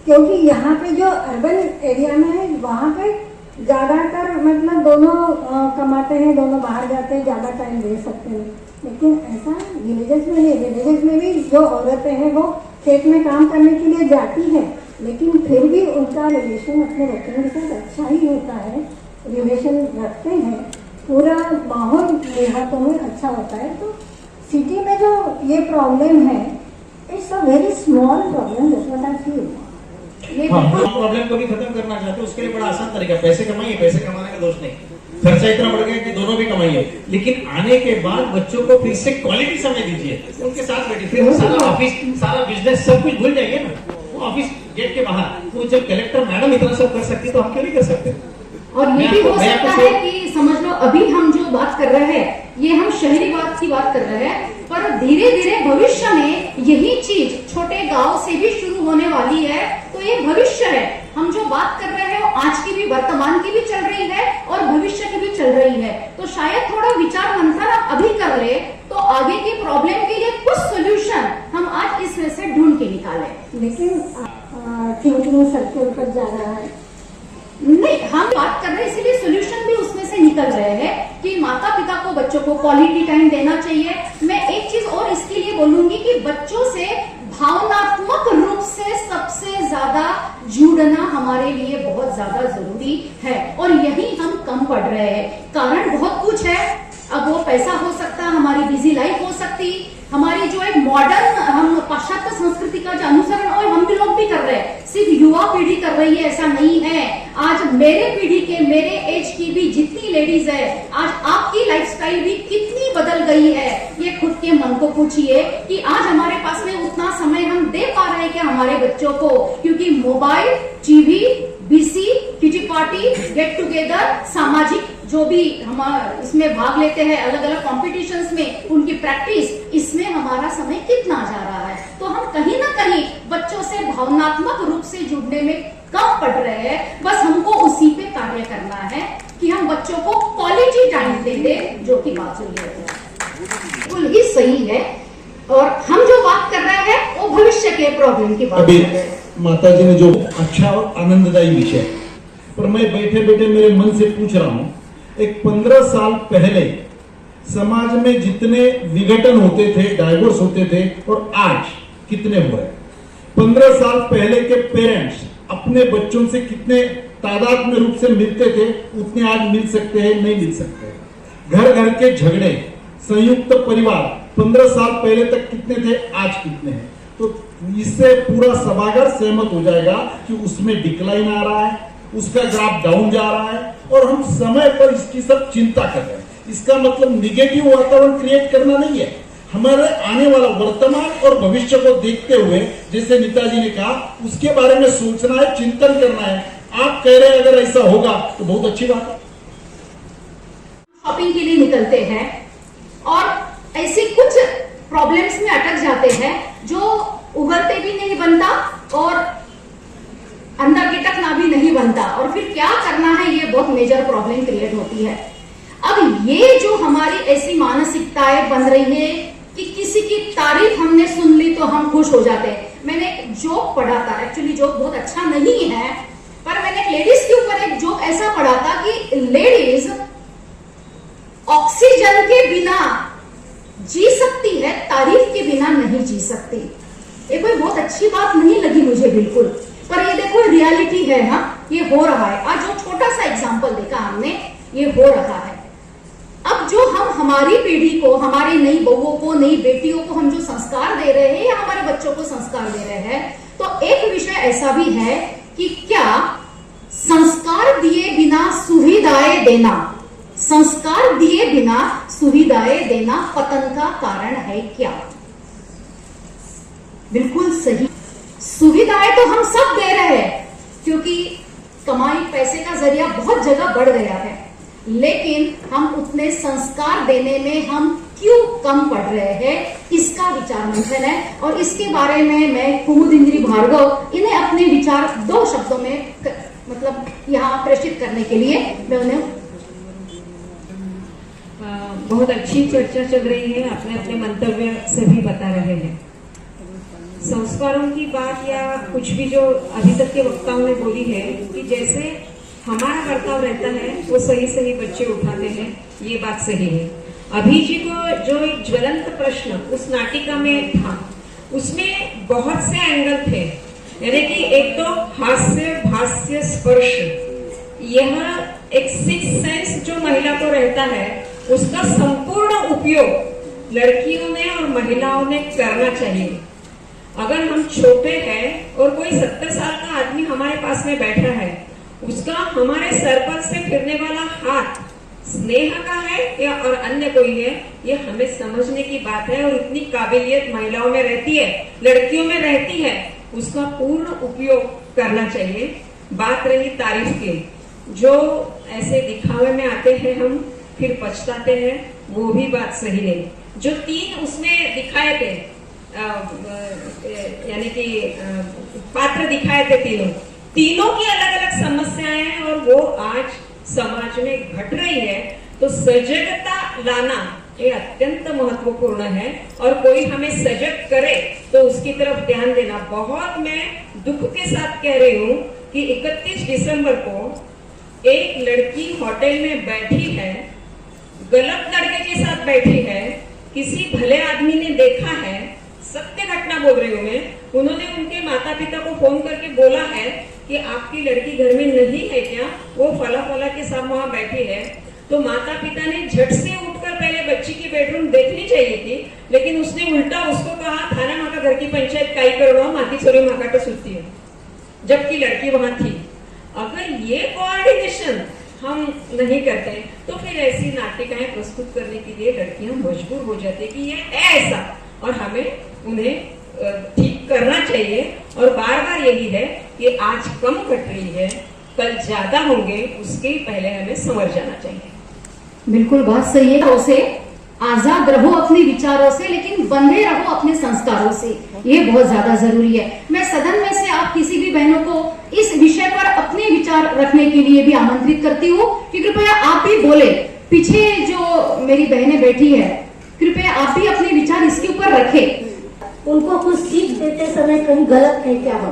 क्योंकि यहाँ पे जो अर्बन एरिया में है, वहाँ पे ज्यादातर मतलब दोनों कमाते हैं, दोनों बाहर जाते हैं, ज्यादा टाइम दे सकते हैं। लेकिन ऐसा विलेजेस में नहीं। विलेजेस में भी जो औरतें हैं वो खेत में काम करने के लिए जाती हैं, लेकिन फिर भी उनका रिलेशन अपने बच्चों के साथ अच्छा ही होता है, रिलेशन रखते हैं, पूरा माहौल देहातों में अच्छा होता है। तो सिटी में जो ये प्रॉब्लम है, it's a very small problem, that's what I feel. ये प्रॉब्लम को भी खत्म करना चाहते हो, उसके लिए बड़ा आसान तरीका, पैसे कमाइए। पैसे कमाने का दोष नहीं, खर्चा इतना बढ़ गया कि दोनों भी कमाइए, लेकिन आने के बाद बच्चों को फिर से क्वालिटी समय दीजिए, उनके साथ बैठिए। फिर सारा ऑफिस, सारा बिजनेस सब कुछ भूल जाएंगे ना। वो ऑफिस गेट के बाहर, तो जब कलेक्टर मैडम इतना सब कर सकती तो हम क्यों नहीं कर सकते? और ये भी हो सकता है कि समझ लो अभी हम जो बात कर रहे हैं, ये हम शहरी बात की बात कर रहे हैं, पर धीरे धीरे भविष्य में यही चीज छोटे गांव से भी शुरू होने वाली है। तो ये भविष्य है, हम जो बात कर रहे हैं वो आज की भी, वर्तमान की भी चल रही है और भविष्य की भी चल रही है। तो शायद थोड़ा विचार मंथन आप अभी कर ले तो आगे की प्रॉब्लम के लिए कुछ सोल्यूशन हम आज इसमें से ढूंढ के निकालें। लेकिन थिंकिंग सर्कल पर जा रहा है, नहीं, हम बात कर रहे हैं इसीलिए सोल्यूशन भी उसमें से निकल रहे हैं कि माता पिता को बच्चों को क्वालिटी टाइम देना चाहिए। मैं एक चीज और इसके लिए बोलूंगी कि बच्चों से भावनात्मक रूप से सबसे ज्यादा जुड़ना हमारे लिए बहुत ज्यादा जरूरी है, और यही हम कम पढ़ रहे हैं। कारण बहुत कुछ है, अब वो पैसा हो सकता, हमारी बिजी लाइफ हो सकती, हमारी जो एक मॉडर्न, हम पाश्चात्य संस्कृति का जो अनुसरण और हम भी लोग भी कर रहे हैं, सिर्फ युवा पीढ़ी कर रही है ऐसा नहीं है। आज मेरे पीढ़ी के, मेरे एज की भी जितनी लेडीज है, आज आपकी लाइफस्टाइल भी कितनी बदल गई है, ये खुद के मन को पूछिए कि आज हमारे पास में उतना समय हम दे पा रहे हैं क्या हमारे बच्चों को? क्योंकि mobile, TV, BC, kitty party, get together, सामाजिक जो भी हम इसमें भाग लेते हैं अलग अलग कॉम्पिटिशन्स में, उनकी प्रैक्टिस, इसमें हमारा समय कितना जा रहा है। तो हम कहीं ना कहीं बच्चों से भावनात्मक रूप से जुड़ने में कम पड़ रहे हैं। बस हमको उसी पे कार्य करना है कि हम बच्चों को क्वालिटी टाइम दे दें, जो कि बात हुई है बिल्कुल ही सही है। और हम जो बात कर रहे हैं वो भविष्य के प्रॉब्लम की बात कर रहे हैं। माता जी ने जो अच्छा और आनंददायी विषय, पर मैं बैठे बैठे मेरे मन से पूछ रहा हूँ, एक 15 साल पहले समाज में जितने विघटन होते थे, डाइवोर्स होते थे, और आज कितने हुए? 15 साल पहले के पेरेंट्स अपने बच्चों से कितने तादाद में रूप से मिलते थे, उतने आज मिल सकते हैं, नहीं मिल सकते। घर घर के झगड़े, संयुक्त परिवार 15 साल पहले तक कितने थे, आज कितने हैं? तो इससे पूरा सभागार सहमत हो जाएगा कि उसमें डिक्लाइन आ रहा है, उसका ग्राफ डाउन जा रहा है, और हम समय पर इसकी सब चिंता कर रहे हैं। इसका मतलब निगेटिव वातावरण क्रिएट करना नहीं है, हमारे आने वाला वर्तमान और भविष्य को देखते हुए, जैसे नेताजी ने कहा, उसके बारे में सोचना है, चिंतन करना है। आप कह रहे हैं अगर ऐसा होगा तो बहुत अच्छी बात है। शॉपिंग के लिए निकलते हैं और ऐसे कुछ प्रॉब्लम्स में अटक जाते हैं जो उगलते भी नहीं बनता और अंदर गिटकना भी नहीं बनता, और फिर क्या करना है, ये बहुत मेजर प्रॉब्लम क्रिएट होती है। अब ये जो हमारी ऐसी मानसिकताएं बन रही है कि किसी की तारीफ हमने सुन ली तो हम खुश हो जाते हैं। मैंने एक जोक पढ़ा था, एक्चुअली जोक बहुत अच्छा नहीं है, पर मैंने एक लेडीज के ऊपर एक जोक ऐसा पढ़ा था कि लेडीज ऑक्सीजन के बिना जी सकती है, तारीफ के बिना नहीं जी सकती। ये कोई बहुत अच्छी बात नहीं लगी मुझे बिल्कुल, पर ये देखो रियलिटी है ना, ये हो रहा है। आज जो छोटा सा एग्जांपल देखा हमने, ये हो रहा है। अब जो हम हमारी पीढ़ी को, हमारी नई बहुओं को, नई बेटियों को हम जो संस्कार दे रहे हैं या हमारे बच्चों को संस्कार दे रहे हैं, तो एक विषय ऐसा भी है कि क्या संस्कार दिए बिना सुविधाएं देना, संस्कार दिए बिना सुविधाएं देना पतन का कारण है क्या? बिल्कुल सही। सुविधाएं तो हम सब दे रहे हैं क्योंकि कमाई, पैसे का जरिया बहुत जगह बढ़ गया है, लेकिन हम उतने संस्कार देने में हम क्यों कम पड़ रहे हैं, इसका विचार मंथन है। और इसके बारे में मैं कुमुदिनी भार्गव, इन्हें अपने विचार 2 शब्दों में मतलब यहाँ प्रेषित करने के लिए मैं उन्हें। बहुत अच्छी चर्चा चल रही है, अपने अपने मंतव्य से भी बता रहे हैं। संस्कारों की बात या कुछ भी जो अभी तक के वक्ताओं ने बोली है कि जैसे हमारा बर्ताव रहता है वो सही सही बच्चे उठाते हैं, ये बात सही है। अभी जी को जो एक ज्वलंत प्रश्न उस नाटिका में था, उसमें बहुत से एंगल थे, यानी कि एक तो हास्य, भाष्य, स्पर्श, यह एक सिक्स सेंस जो महिला को रहता है उसका संपूर्ण उपयोग लड़कियों ने और महिलाओं ने करना चाहिए। अगर हम छोटे हैं और कोई 70 साल का आदमी हमारे पास में बैठा है, उसका हमारे सर पर से फिरने वाला हाथ स्नेह का है या और अन्य कोई है, ये हमें समझने की बात है। और इतनी काबिलियत महिलाओं में रहती है, लड़कियों में रहती है, उसका पूर्ण उपयोग करना चाहिए। बात रही तारीफ की, जो ऐसे दिखावे में आते हैं हम फिर पछताते हैं, वो भी बात सही नहीं। जो 3 उसमें दिखाए थे, यानी कि पात्र दिखाए थे, तीनों की अलग अलग समस्याएं हैं और वो आज समाज में घट रही है। तो सजगता लाना ये अत्यंत महत्वपूर्ण है और कोई हमें सजग करे तो उसकी तरफ ध्यान देना। बहुत मैं दुख के साथ कह रही हूँ कि 31 दिसंबर को एक लड़की होटल में बैठी है, गलत लड़के के साथ बैठी है, किसी भले आदमी ने देखा है, सत्य घटना बोल रही हूँ मैं, उन्होंने उनके माता पिता को फोन करके बोला है कि आपकी लड़की घर में नहीं है क्या, वो फला फला के साथ वहां बैठी है। तो माता पिता ने झट से उठकर पहले बच्ची की बेडरूम देखनी चाहिए थी, लेकिन उसने उल्टा उसको कहा थाना माका घर की पंचायत काई करो, माती छोरी माका तो सुनती है, जबकि लड़की वहां थी। अगर ये कोऑर्डिनेशन हम नहीं करते तो फिर ऐसी नाटिकाएं प्रस्तुत करने के लिए लड़कियां मजबूर हो जाती है कि ये ऐसा, और हमें उन्हें ठीक करना चाहिए। और बार बार यही है कि आज कम घट रही है, कल ज्यादा होंगे, उसके पहले हमें समझ जाना चाहिए। बिल्कुल बात सही है। तो से आजाद रहो अपने विचारों से, लेकिन बंधे रहो अपने संस्कारों से, ये बहुत ज्यादा जरूरी है। मैं सदन में से आप किसी भी बहनों को इस विषय पर अपने विचार रखने के लिए भी आमंत्रित करती हूँ कि कृपया आप भी बोले। पीछे जो मेरी बहनें बैठी है, कृपया आप भी अपने विचार इसके ऊपर रखें। उनको कुछ सीख देते समय कहीं गलत नहीं क्या हो,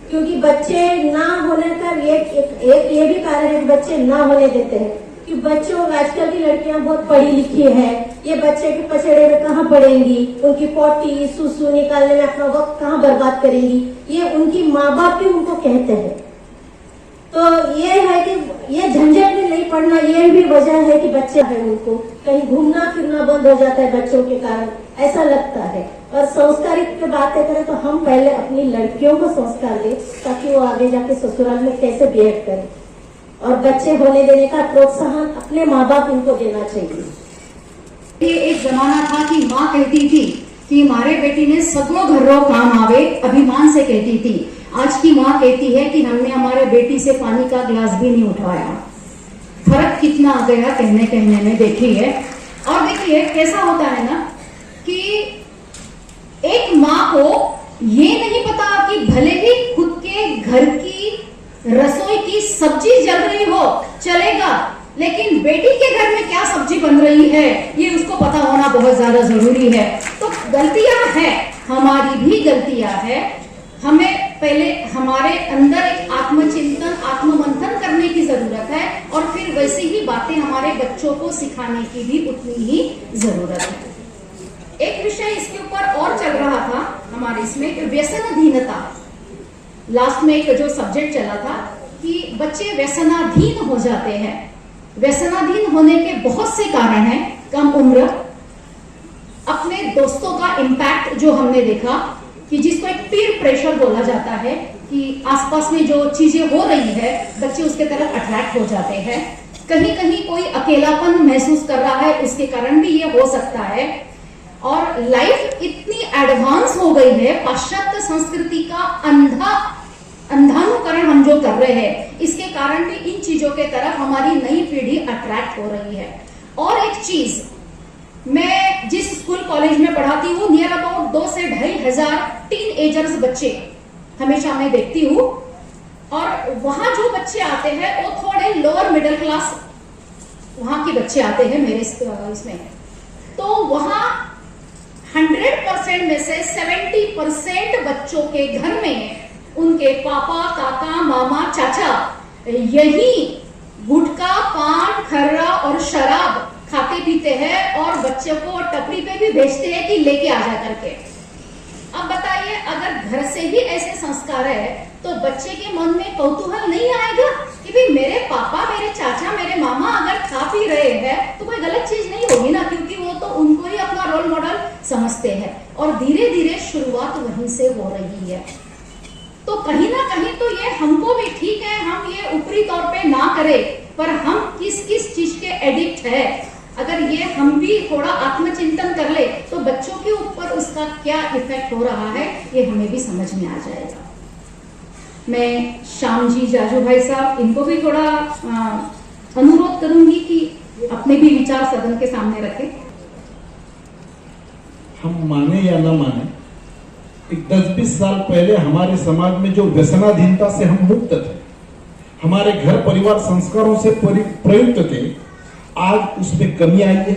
क्योंकि बच्चे ना होने का ये भी कारण है कि बच्चे ना होने देते हैं कि बच्चों, आजकल की लड़कियां बहुत पढ़ी लिखी है, ये बच्चे के पछड़े में कहाँ पढ़ेंगी, उनकी पोटी सुसु निकालने में अपना वक्त कहाँ बर्बाद करेंगी, ये उनकी माँ बाप भी उनको कहते हैं। तो ये है कि ये झंझट में नहीं पड़ना, ये भी वजह है कि बच्चे हैं उनको कहीं घूमना फिरना बंद हो जाता है बच्चों के कारण, ऐसा लगता है। और संस्कारित की बातें करें तो हम पहले अपनी लड़कियों को संस्कार दें ताकि वो आगे जाके ससुराल में कैसे बिहेव करें, और बच्चे होने देने का प्रोत्साहन अपने माँ बाप इनको देना चाहिए। ये एक जमाना था कि माँ कहती थी कि हमारे बेटी ने सगों घरों काम आवे, अभिमान से कहती थी। आज की माँ कहती है कि हमने हमारे बेटी से पानी का गिलास भी नहीं उठवाया। फर्क कितना आ गया कहने में, देखिए। और देखिए कैसा होता है ना कि एक माँ को ये नहीं पता कि भले ही खुद के घर की रसोई की सब्जी जल रही हो चलेगा, लेकिन बेटी के घर में क्या सब्जी बन रही है ये उसको पता होना बहुत ज्यादा जरूरी है। तो गलतियां हैं, हमारी भी गलतियां हैं। हमें पहले हमारे अंदर एक आत्मचिंतन, आत्ममंथन करने की जरूरत है, और फिर वैसी ही बातें हमारे बच्चों को सिखाने की भी उतनी ही जरूरत है। एक विषय इसके ऊपर और चल रहा था हमारे इसमें, व्यसनाधीनता। लास्ट में एक जो सब्जेक्ट चला था कि बच्चे व्यसनाधीन हो जाते हैं। व्यसनाधीन होने के बहुत से कारण हैं। कम उम्र, अपने दोस्तों का इम्पैक्ट जो हमने देखा कि जिसको एक पीर प्रेशर बोला जाता है कि आसपास में जो चीजें हो रही है बच्चे उसके तरफ अट्रैक्ट हो जाते हैं। कहीं कहीं कोई अकेलापन महसूस कर रहा है, उसके कारण भी ये हो सकता है। और लाइफ इतनी एडवांस हो गई है, पाश्चात्य संस्कृति का अंधानुकरण हम जो कर रहे हैं, इसके कारण भी इन चीजों के तरफ हमारी नई पीढ़ी अट्रैक्ट हो रही है। और एक चीज, मैं जिस स्कूल कॉलेज में पढ़ाती हूँ, नियर अबाउट 2 से 2,500 टीन एजर्स बच्चे हमेशा मैं देखती हूँ। और वहां जो बच्चे आते हैं वो थोड़े लोअर मिडिल क्लास वहां के बच्चे आते हैं मेरे इसमें। तो वहां 100% में से 70% बच्चों के घर में उनके पापा, काका, मामा, चाचा यही गुटखा, पान, खर्रा और शराब खाते पीते हैं और बच्चों को टपरी पे भी भेजते हैं कि लेके आ जा करके। अब बताइए, अगर घर से ही ऐसे संस्कार है तो बच्चे के मन में कौतूहल नहीं आएगा कि भाई मेरे पापा, मेरे चाचा, मेरे मामा अगर खा पी रहे हैं तो कोई गलत चीज नहीं होगी ना, क्योंकि वो तो उनको ही अपना रोल मॉडल समझते हैं। और धीरे धीरे शुरुआत वहीं से हो रही है। तो कहीं ना कहीं तो ये हमको भी ठीक है, हम ये ऊपरी तौर पे ना करें, पर हम किस किस चीज के एडिक्ट है, अगर ये हम भी थोड़ा आत्मचिंतन कर ले तो बच्चों के ऊपर उसका क्या इफेक्ट हो रहा है ये हमें भी समझ में आ जाएगा। मैं श्याम जी, जाजू भाई साहब, इनको भी थोड़ा अनुरोध करूंगी कि अपने भी विचार सदन के सामने रखें। हम माने या न माने, एक 10-20 साल पहले हमारे समाज में जो व्यसनाधीनता से हम मुक्त थे, हमारे घर परिवार संस्कारों से प्रयुक्त थे, आज उसमें कमी आई है।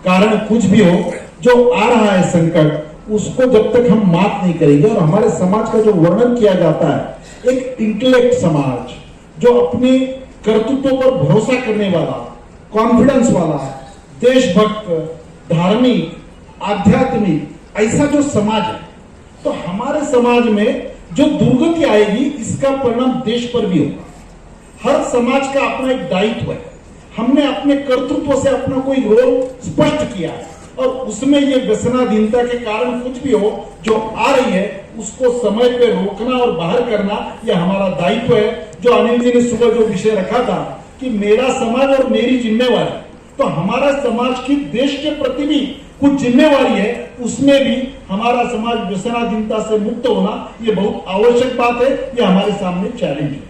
कारण कुछ भी हो, जो आ रहा है संकट, उसको जब तक हम मात नहीं करेंगे। और हमारे समाज का जो वर्णन किया जाता है, एक इंटेलेक्ट समाज जो अपने कर्तृत्व पर भरोसा करने वाला, कॉन्फिडेंस वाला, देशभक्त, धार्मिक, आध्यात्मिक, ऐसा जो समाज है, तो हमारे समाज में जो दुर्गति आएगी इसका परिणाम देश पर भी होगा। हर समाज का अपना एक दायित्व है। हमने अपने कर्तृत्व से अपना कोई रोल स्पष्ट किया है और उसमें ये व्यसनाधीनता के कारण कुछ भी हो जो आ रही है उसको समय पे रोकना और बाहर करना, ये हमारा दायित्व है। जो अनिल जी ने सुबह जो विषय रखा था कि मेरा समाज और मेरी जिम्मेवारी, तो हमारा समाज की देश के प्रति भी कुछ जिम्मेवारी है, उसमें भी हमारा समाज व्यसनाधीनता से मुक्त होना ये बहुत आवश्यक बात है। ये हमारे सामने चैलेंज है।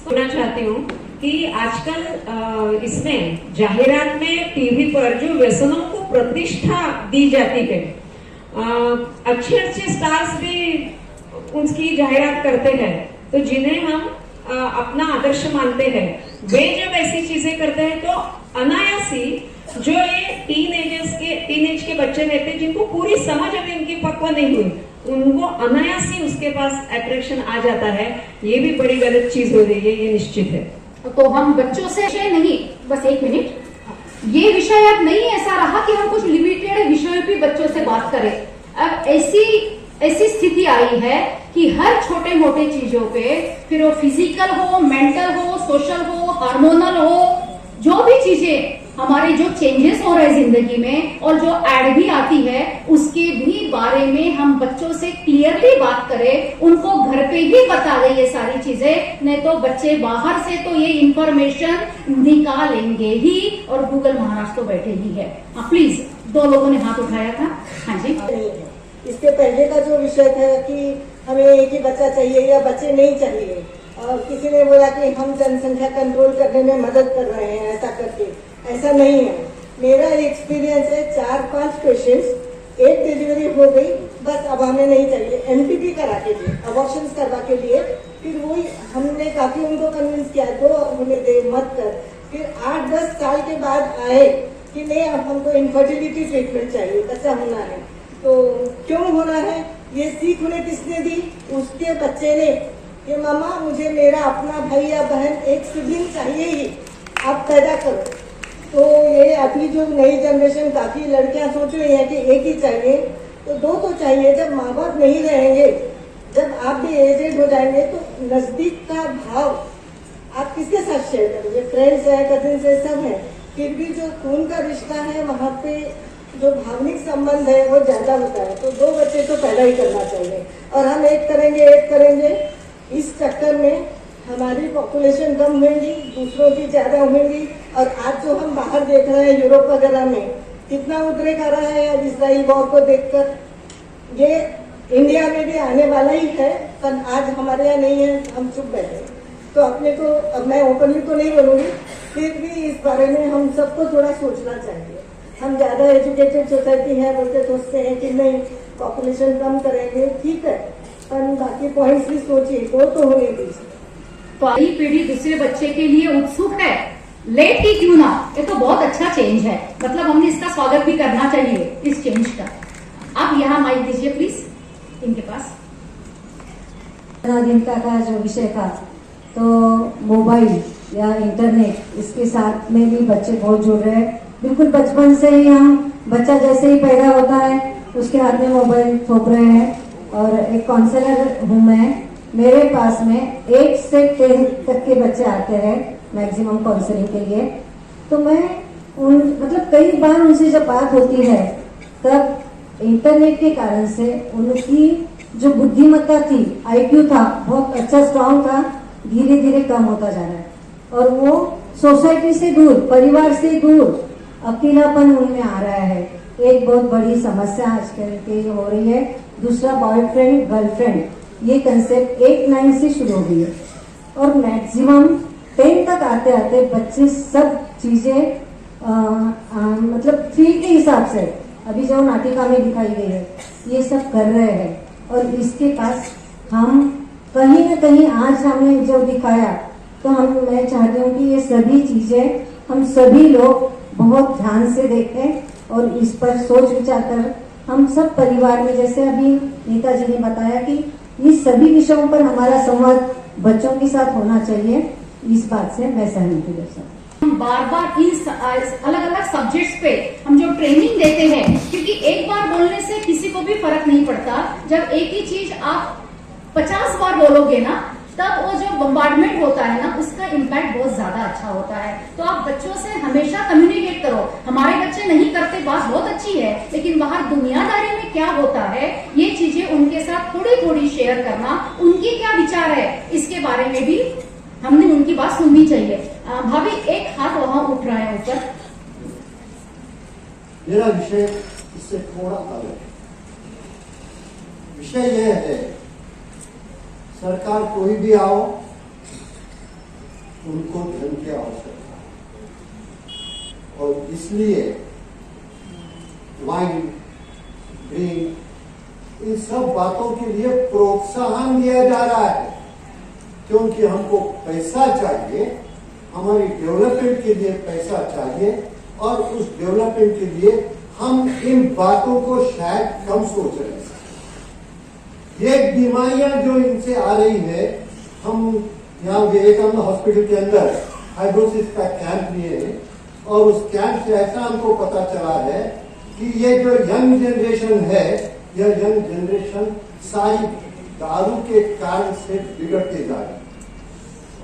कहना चाहती हूँ कि आजकल इसमें जाहिरात में टीवी पर जो व्यसनों को प्रतिष्ठा दी जाती है, अच्छे अच्छे स्टार्स भी उसकी जाहिरात करते हैं, तो जिन्हें हम अपना आदर्श मानते हैं, वे जब ऐसी चीजें करते हैं तो अनायासी जो ये टीनेज के बच्चे रहते हैं, जिनको पूरी समझ अभी उनकी पक्व नहीं हुई, उनको अनायासी उसके पास अट्रैक्शन आ जाता है। ये भी बड़ी गलत चीज हो रही है, ये निश्चित है। तो हम बच्चों से नहीं, बस एक मिनट, ये विषय अब नहीं ऐसा रहा कि हम कुछ लिमिटेड विषयों पे बच्चों से बात करें। अब ऐसी स्थिति आई है कि हर छोटे मोटे चीजों पे, फिर वो फिजिकल हो, मेंटल हो, सोशल हो, हार्मोनल हो, जो भी चीजें हमारे जो चेंजेस हो रहे हैं जिंदगी में और जो एड भी आती है, उसके भी बारे में हम बच्चों से क्लियरली बात करें, उनको घर पे ही बता दें ये सारी चीजें, नहीं तो बच्चे बाहर से तो ये इंफॉर्मेशन निकालेंगे ही और गूगल महाराज तो बैठे ही है। हाँ प्लीज, 2 लोगों ने हाथ उठाया था। हाँ जी। इसके पहले का जो विषय था कि हमें एक ही बच्चा चाहिए या बच्चे नहीं चाहिए, और किसी ने बोला कि हम जनसंख्या कंट्रोल करने में मदद कर रहे हैं ऐसा करके, ऐसा नहीं है। मेरा एक्सपीरियंस है, 4-5 पेशेंट्स, एक डिलीवरी हो गई, बस अब हमें नहीं चाहिए, एमपीपी करा के लिए, अबॉर्शन करवा के लिए, फिर वही हमने काफी उनको कन्विंस किया, तो उन्हें दे मत कर। फिर 8-10 साल के बाद आए कि नहीं अब हमको इनफर्टिलिटी ट्रीटमेंट चाहिए, बच्चा होना है। तो क्यों होना है ये सीख उन्हें किसने दी? उसके बच्चे ने कि मामा मुझे मेरा अपना भाई या बहन एक सिबलिंग चाहिए ही, आप पैदा करो। तो ये अभी जो नई जनरेशन, काफी लड़कियां सोच रही हैं कि एक ही चाहिए, तो 2 तो चाहिए। जब माँ बाप नहीं रहेंगे, जब आप भी एजेड हो जाएंगे, तो नजदीक का भाव आप किसके साथ शेयर करोगे? फ्रेंड्स है, कजिन्स है, सब है, फिर भी जो खून का रिश्ता है वहाँ पे जो भावनिक संबंध है वो ज्यादा होता है। तो 2 बच्चे तो पैदा ही करना चाहिए, और हम एक करेंगे इस चक्कर में हमारी पॉपुलेशन कम होगी, दूसरों की ज्यादा होगी। और आज जो हम बाहर देख रहे हैं यूरोप वगैरह में कितना उद्रेक आ रहा है अब इसराइल वॉर को देखकर, ये इंडिया में भी आने वाला ही है, पर आज हमारे यहाँ नहीं है, हम चुप बैठे। तो अपने को, अब मैं ओपनली तो नहीं बोलूंगी, फिर भी इस बारे में हम सबको थोड़ा सोचना चाहिए। हम ज्यादा एजुकेटेड सोसाइटी है बोलते सोचते हैं कि नहीं पॉपुलेशन कम करेंगे, ठीक है, पर बाकी पॉइंट्स भी सोचिए, वो तो होने दीजिए। तो अगली पीढ़ी दूसरे बच्चे के लिए उत्सुक है, लेट ही क्यों ना, ये तो बहुत अच्छा चेंज है, मतलब हमने इसका स्वागत भी करना चाहिए इस चेंज का। आप यहाँ माइक दीजिए प्लीज इनके पास। दिन का जो विषय था, तो मोबाइल या इंटरनेट, इसके साथ में भी बच्चे बहुत जुड़ रहे हैं। बिल्कुल बचपन से ही हम, बच्चा जैसे ही पैदा होता है उसके हाथ में मोबाइल थोप रहे हैं। और एक काउंसलर हूँ मैं, मेरे पास में 8 से 10 तक के बच्चे आते हैं मैक्सिमम काउंसलिंग के लिए। तो मैं मतलब कई बार उनसे जब बात होती है तब इंटरनेट के कारण से उनकी जो बुद्धिमत्ता थी, IQ था, बहुत अच्छा स्ट्रांग था, धीरे धीरे कम होता जा रहा है। और वो सोसाइटी से दूर, परिवार से दूर, अकेलापन उनमें आ रहा है। एक बहुत बड़ी समस्या आजकल की हो रही है। दूसरा बॉयफ्रेंड गर्लफ्रेंड, ये कंसेप्ट 8-9 से शुरू हुई है, और मैक्सिमम 10 तक आते आते बच्चे सब चीजें मतलब फील्ड के हिसाब से, अभी जो नाटिका में दिखाई गई है, ये सब कर रहे हैं। और इसके पास हम कहीं ना कहीं आज हमने जो दिखाया, तो मैं चाहती हूँ कि ये सभी चीजें हम सभी लोग बहुत ध्यान से देखें और इस पर सोच विचार कर हम सब परिवार में, जैसे अभी नीता जी ने बताया कि ये सभी विषयों पर हमारा संवाद बच्चों के साथ होना चाहिए, इस बात से मैं सहमति दे सकती हूँ। हम बार बार इन अलग अलग सब्जेक्ट्स पे हम जो ट्रेनिंग देते हैं, क्योंकि एक बार बोलने से किसी को भी फर्क नहीं पड़ता। जब एक ही चीज आप 50 बार बोलोगे ना, तब वो जो बम्बार्डमेंट होता है ना, उसका इम्पैक्ट बहुत ज्यादा अच्छा होता है। तो आप बच्चों से हमेशा कम्युनिकेट करो। हमारे बच्चे नहीं करते, बात बहुत अच्छी है, लेकिन बाहर दुनियादारी में क्या होता है, ये चीजें उनके साथ थोड़ी थोड़ी शेयर करना, उनके क्या विचार है इसके बारे में भी हमने उनकी बात सुननी चाहिए। भाभी, एक हाथ वहां उठ रहा है ऊपर। मेरा विषय इससे थोड़ा अलग है। विषय यह है, सरकार कोई भी आओ, उनको धन की आवश्यकता है, और इसलिए वाइन, ड्रिंक, इन सब बातों के लिए प्रोत्साहन दिया जा रहा है, क्योंकि हमको पैसा चाहिए, हमारी डेवलपमेंट के लिए पैसा चाहिए, और उस डेवलपमेंट के लिए हम इन बातों को शायद कम सोच रहे हैं। ये बीमारियां जो इनसे आ रही है, हम यहाँ विवेकानंद हॉस्पिटल के अंदर फाइब्रोसिस का कैंप लिए हैं, और उस कैंप से ऐसा हमको पता चला है कि ये जो यंग जनरेशन है, यह यंग जनरेशन सारी दारू के कारण से बिगड़ते जा रही है।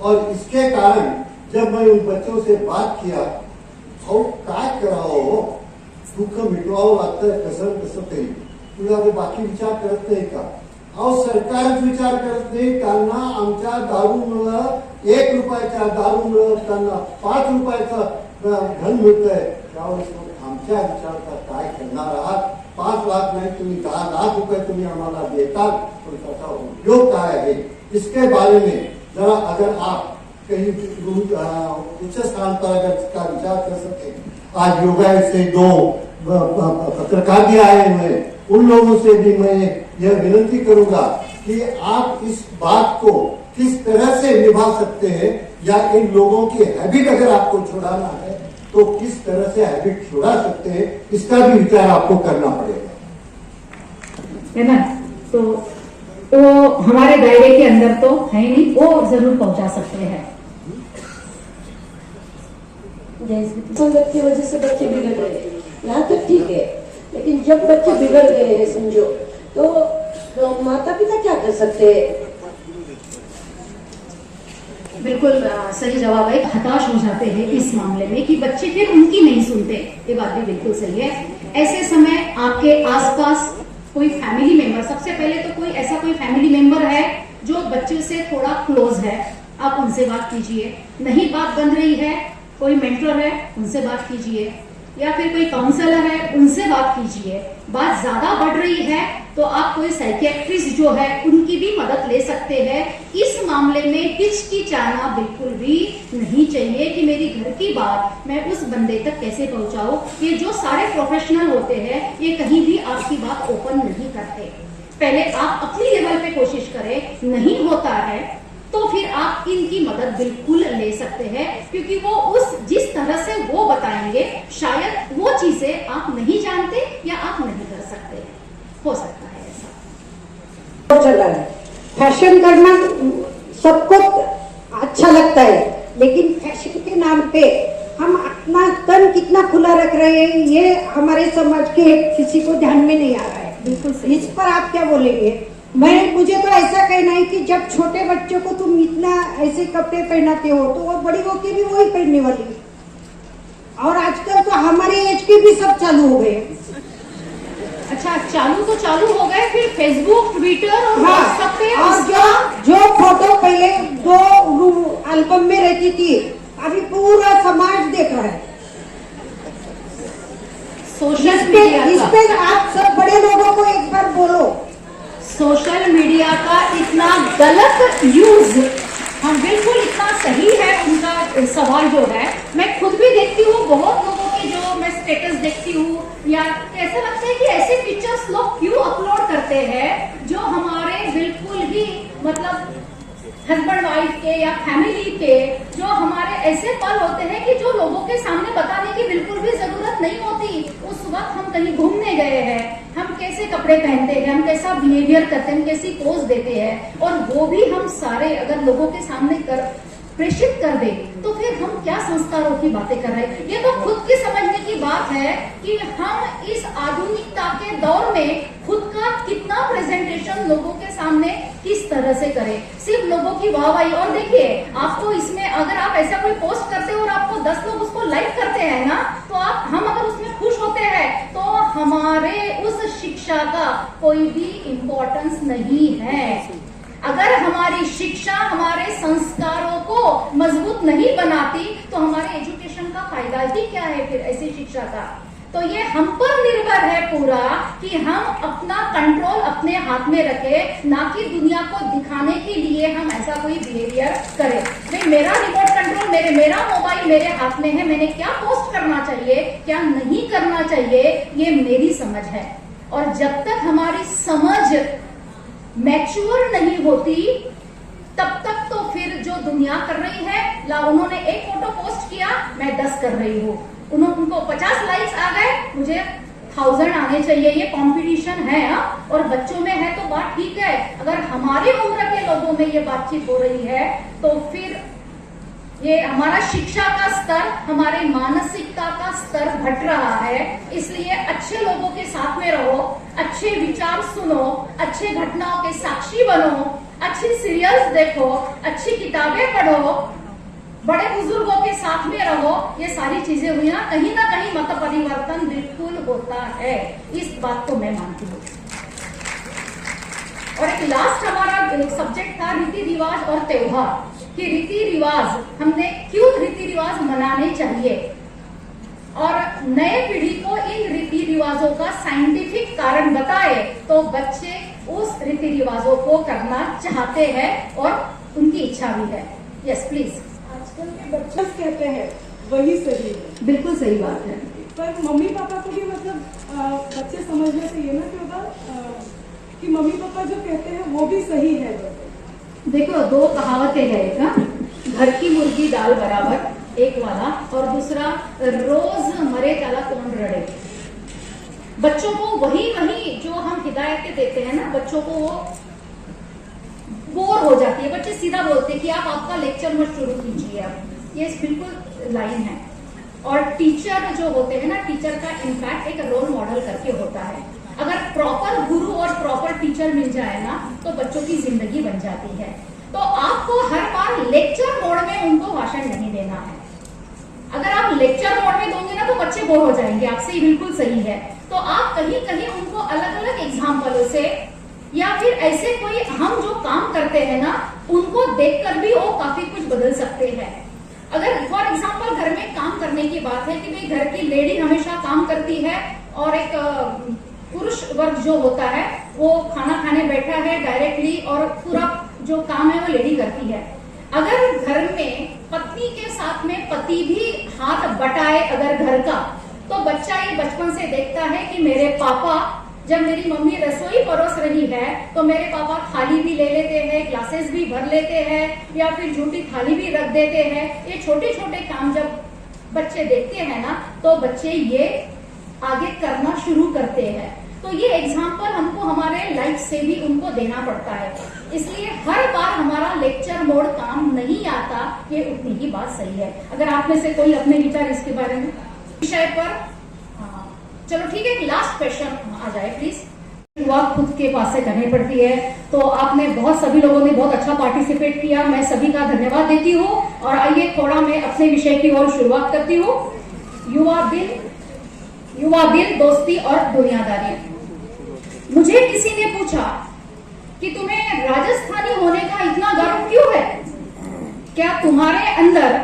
और इसके कारण जब मैं उन बच्चों से बात किया, और काय कराओ, दुःख मिटवावं लागतं, कसं तरी तुला बाकी विचार करत नाही का? अहो, सरकारच विचार करत नाही, त्यांना आमच्या दारूमुळं 1 रुपयाच्या दारूमुळं त्यांना 5 रुपयाचं धन मिळतंय। त्यावेळेस आमच्या विचारता काय करणार आहात? 5 लाख नाही, तुम्ही 10 लाख रुपये तुम्ही आम्हाला देतात, पण त्याचा उपयोग काय आहे, इसके बारे में जरा अगर आप कहीं उच्च स्थान पर अगर इसका विचार कर सके। आज योगा से 2 पत्रकार भी आए हैं, उन लोगों से भी मैं यह विनती करूंगा कि आप इस बात को किस तरह से निभा सकते हैं, या इन लोगों की हैबिट अगर आपको छुड़ाना है तो किस तरह से हैबिट छुड़ा सकते हैं, इसका भी विचार आपको करना पड़ेगा, है ना? तो वो हमारे दायरे के अंदर तो है नहीं, वो जरूर पहुंचा सकते हैं। संगत की वजह से बच्चे बिगड़ रहे हैं, यहाँ तक ठीक है, लेकिन जब बच्चे बिगड़ गए हैं समझो, तो माता पिता क्या कर सकते हैं? बिल्कुल सही जवाब है। हताश हो जाते हैं इस मामले में कि बच्चे फिर उनकी नहीं सुनते, ये बात भी बिल्कुल सही है। ऐसे समय आपके आसपास कोई फैमिली मेंबर, सबसे पहले तो कोई ऐसा कोई फैमिली मेंबर है जो बच्चे से थोड़ा क्लोज है, आप उनसे बात कीजिए। नहीं बात बन रही है, कोई मेंटर है उनसे बात कीजिए, या फिर कोई काउंसलर है उनसे बात कीजिए। बात ज्यादा बढ़ रही है तो आप कोई साइकियाट्रिस्ट जो है उनकी भी मदद ले सकते हैं। इस मामले में हिचकिचाना बिल्कुल भी नहीं चाहिए कि मेरी घर की बात मैं उस बंदे तक कैसे पहुंचाऊं। ये जो सारे प्रोफेशनल होते हैं ये कहीं भी आपकी बात ओपन नहीं करते। पहले आप अपनी लेवल पे कोशिश करें, नहीं होता है तो फिर आप इनकी मदद बिल्कुल ले सकते हैं, क्योंकि वो उस जिस तरह से वो बताएंगे शायद वो चीजें आप नहीं जानते या आप नहीं कर सकते, हो सकता है ऐसा। चल रहा है फैशन करना सबको अच्छा लगता है, लेकिन फैशन के नाम पे हम अपना तन कितना खुला रख रहे हैं ये हमारे समाज के किसी को ध्यान में नहीं आ रहा है। बिल्कुल इस पर आप क्या बोलेंगे? मुझे तो ऐसा कहना है कि जब छोटे बच्चों को तुम इतना ऐसे कपड़े पहनाते हो तो वो बड़ी होके भी वही पहनने वाली है। और आजकल तो हमारे एज के भी सब चालू हो गए। अच्छा, चालू तो चालू हो गए, फिर फेसबुक, ट्विटर और व्हाट्सएप पे और जो फोटो पहले 2 एल्बम में रहती थी अभी पूरा समाज देख रहा है। सोशल इस पे आप सब बड़े लोगों को एक बार बोलो। सोशल मीडिया का इतना गलत यूज, हम बिल्कुल इतना सही है उनका सवाल जो है। मैं खुद भी देखती हूँ बहुत लोगों के जो मैं स्टेटस देखती हूँ, या ऐसा लगता है कि ऐसे पिक्चर्स लोग क्यों अपलोड करते हैं जो हमारे बिल्कुल ही मतलब हस्बैंड वाइफ के या फैमिली के, जो हमारे ऐसे पल होते हैं कि जो लोगों के सामने बताने की बिल्कुल भी जरूरत नहीं होती। उस वक्त हम कहीं घूमने गए हैं, हम कैसे कपड़े पहनते हैं, हम कैसा बिहेवियर करते हैं, हम कैसी पोज देते हैं, और वो भी हम सारे अगर लोगों के सामने प्रेषित कर दे तो फिर हम क्या संस्कारों की बातें कर रहे हैं। ये तो खुद की समझने की बात है कि हम इस आधुनिकता के दौर में खुद का कितना प्रेजेंटेशन लोगों के सामने किस तरह से करें, सिर्फ लोगों की वाहवाही। और देखिए, आपको इसमें अगर आप ऐसा कोई पोस्ट करते हो और आपको 10 लोग उसको लाइक करते हैं ना, तो हम अगर उसमें खुश होते हैं तो हमारे उस शिक्षा का कोई भी इम्पोर्टेंस नहीं है। अगर हमारी शिक्षा हमारे संस्कारों को मजबूत नहीं बनाती तो हमारे एजुकेशन का फायदा ही क्या है फिर ऐसी शिक्षा का। तो ये हम पर निर्भर है पूरा कि हम अपना कंट्रोल अपने हाथ में रखें, ना कि दुनिया को दिखाने के लिए हम ऐसा कोई बिहेवियर करें। भाई मेरा रिमोट कंट्रोल मेरा मोबाइल मेरे हाथ में है, मैंने क्या पोस्ट करना चाहिए क्या नहीं करना चाहिए ये मेरी समझ है। और जब तक हमारी समझ मैच्योर नहीं होती तब तक तो फिर जो दुनिया कर रही है, उन्होंने एक फोटो पोस्ट किया मैं 10 कर रही हूँ, उनको 50 लाइक्स आ गए मुझे 1000 आने चाहिए, ये कंपटीशन है। और बच्चों में है तो बात ठीक है, अगर हमारी उम्र के लोगों में ये बातचीत हो रही है तो फिर ये हमारा शिक्षा का स्तर, हमारे मानसिकता का स्तर घट रहा है। इसलिए अच्छे लोगों के साथ में रहो, अच्छे विचार सुनो, अच्छे घटनाओं के साक्षी बनो, अच्छी सीरियल्स देखो, अच्छी किताबें पढ़ो, बड़े बुजुर्गों के साथ में रहो। ये सारी चीजें हुई ना कहीं मत परिवर्तन बिल्कुल होता है, इस बात को मैं मानती हूँ। और एक लास्ट हमारा सब्जेक्ट था रीति रिवाज और त्योहार, कि रीति रिवाज हमने क्यों रीति रिवाज मनाने चाहिए, और नए पीढ़ी को इन रीति रिवाजों का साइंटिफिक कारण बताए तो बच्चे उस रीति रिवाजों को करना चाहते हैं और उनकी इच्छा भी है। Yes please. आजकल के बच्चे कहते हैं वही सही है, बिल्कुल सही बात है, पर मम्मी पापा को भी मतलब बच्चे समझने चाहिए ना कि होगा कि मम्मी पापा जो कहते हैं वो भी सही है। देखो, 2 कहावतें हैं, एक घर की मुर्गी दाल बराबर एक वाला, और दूसरा रोज मरे त्याला कौन रड़े। बच्चों को वही जो हम हिदायतें देते हैं ना, बच्चों को वो बोर हो जाती है। बच्चे सीधा बोलते हैं कि आप आपका लेक्चर मत शुरू कीजिए, अब ये बिल्कुल लाइन है। और टीचर जो होते हैं ना, टीचर का इम्पैक्ट एक रोल मॉडल करके होता है। अगर प्रॉपर गुरु और प्रॉपर टीचर मिल जाए ना तो बच्चों की जिंदगी बन जाती है। तो आपको हर बार बार लेक्चर मोड में उनको भाषण नहीं देना है। अगर आप लेक्चर मोड में दोगे ना तो बच्चे बोर हो जाएंगे आपसे, ये बिल्कुल सही है। तो आप कहीं कहीं उनको अलग अलग एग्जाम्पलों से या फिर ऐसे कोई हम जो काम करते हैं ना उनको देखकर भी वो काफी कुछ बदल सकते हैं। अगर फॉर एग्जाम्पल घर में काम करने की बात है कि भाई घर की लेडी हमेशा काम करती है और एक पुरुष वर्ग जो होता है वो खाना खाने बैठा है डायरेक्टली और पूरा जो काम है वो लेडी करती है। अगर घर में पत्नी के साथ में पति भी हाथ बटाए अगर घर का, तो बच्चा ये बचपन से देखता है कि मेरे पापा, जब मेरी मम्मी रसोई परोस रही है तो मेरे पापा थाली भी ले लेते हैं, ग्लासेस भी भर लेते हैं या फिर झूठी थाली भी रख देते हैं। ये छोटे छोटे काम जब बच्चे देखते हैं ना तो बच्चे ये आगे करना शुरू करते हैं। तो ये एग्जाम्पल हमको हमारे लाइफ से भी उनको देना पड़ता है। इसलिए हर बार हमारा लेक्चर मोड काम नहीं आता, ये उतनी ही बात सही है। अगर आप में से कोई अपने विचार इसके बारे में विषय पर, चलो ठीक है, लास्ट क्वेश्चन आ जाए प्लीज। शुरुआत खुद के पास से करनी पड़ती है, तो आपने सभी लोगों ने बहुत अच्छा पार्टिसिपेट किया, मैं सभी का धन्यवाद देती हूँ। और आइए थोड़ा मैं अपने विषय की ओर शुरुआत करती हूँ। युवा दिल, दोस्ती और दुनियादारी। मुझे किसी ने पूछा कि तुम्हें राजस्थानी होने का इतना गर्व क्यों है? क्या तुम्हारे अंदर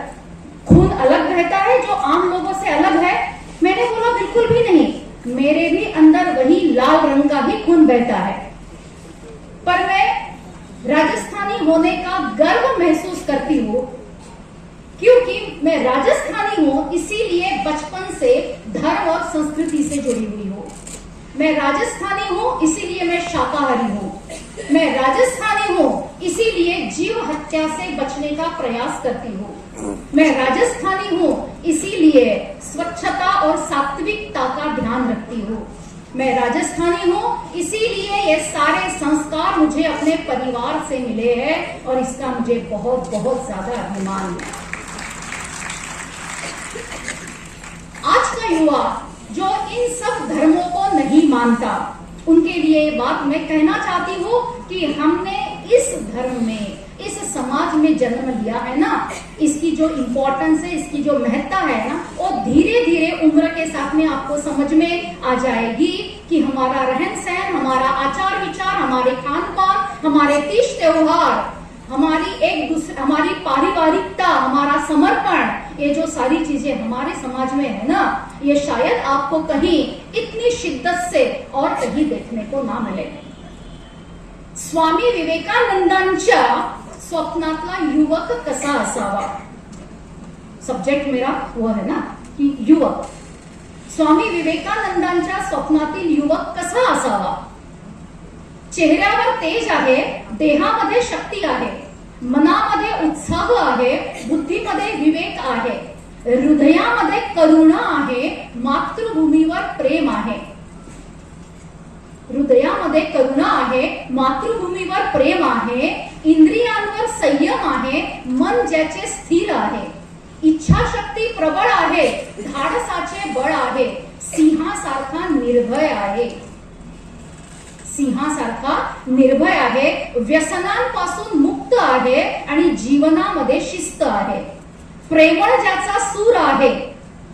खून अलग रहता है जो आम लोगों से अलग है? मैंने बोला बिल्कुल भी नहीं, मेरे भी अंदर वही लाल रंग का ही खून बहता है, पर मैं राजस्थानी होने का गर्व महसूस करती हूँ क्योंकि मैं राजस्थानी हूँ, इसीलिए बचपन से धर्म और संस्कृति से जुड़ी हुई हूँ। मैं राजस्थानी हूँ इसीलिए मैं शाकाहारी हूँ। मैं राजस्थानी हूँ इसीलिए जीव हत्या से बचने का प्रयास करती हूँ। मैं राजस्थानी हूँ इसीलिए स्वच्छता और सात्विकता का ध्यान रखती हूँ। मैं राजस्थानी हूँ इसीलिए ये सारे संस्कार मुझे अपने परिवार से मिले हैं और इसका मुझे बहुत बहुत ज्यादा अभिमान है। आज का युवा जो इन सब धर्मों को नहीं मानता, उनके लिए ये बात मैं कहना चाहती हूँ कि हमने इस धर्म में, इस समाज में जन्म लिया है ना, इसकी जो इम्पोर्टेंस है, इसकी जो महत्ता है ना, वो धीरे धीरे उम्र के साथ में आपको समझ में आ जाएगी कि हमारा रहन सहन, हमारा आचार विचार, हमारे खान पान, हमारे तीज त्योहार, हमारी पारिवारिकता, हमारा समर्पण, ये जो सारी चीजें हमारे समाज में है ना, ये शायद आपको कहीं इतनी शिद्दत से और कहीं देखने को ना मिले। स्वामी विवेकानंदांच्या स्वप्नातला युवक कसा असावा, सब्जेक्ट मेरा वो है ना कि युवक। स्वामी विवेकानंदांच्या स्वप्नातील युवक कसा असावा? चेहऱ्यावर तेज आहे, देहामध्ये शक्ती आहे, मनामध्ये उत्साह आहे, बुद्धीमध्ये विवेक आहे, हृदयामध्ये करुणा आहे, मातृभूमीवर प्रेम आहे। हृदयामध्ये करुणा आहे, मातृभूमीवर प्रेम आहे, इंद्रियांवर संयम आहे, मन ज्याचे स्थिर आहे, इच्छाशक्ती प्रबळ आहे, धाडसाचे बळ आहे, सिंहासारखा निर्भय आहे। सिंहासारखा निर्भय आहे, व्यसनांपासून मुक्त आहे आणि जीवनामध्ये शिस्त आहे। प्रेमळ ज्याचा सूर आहे,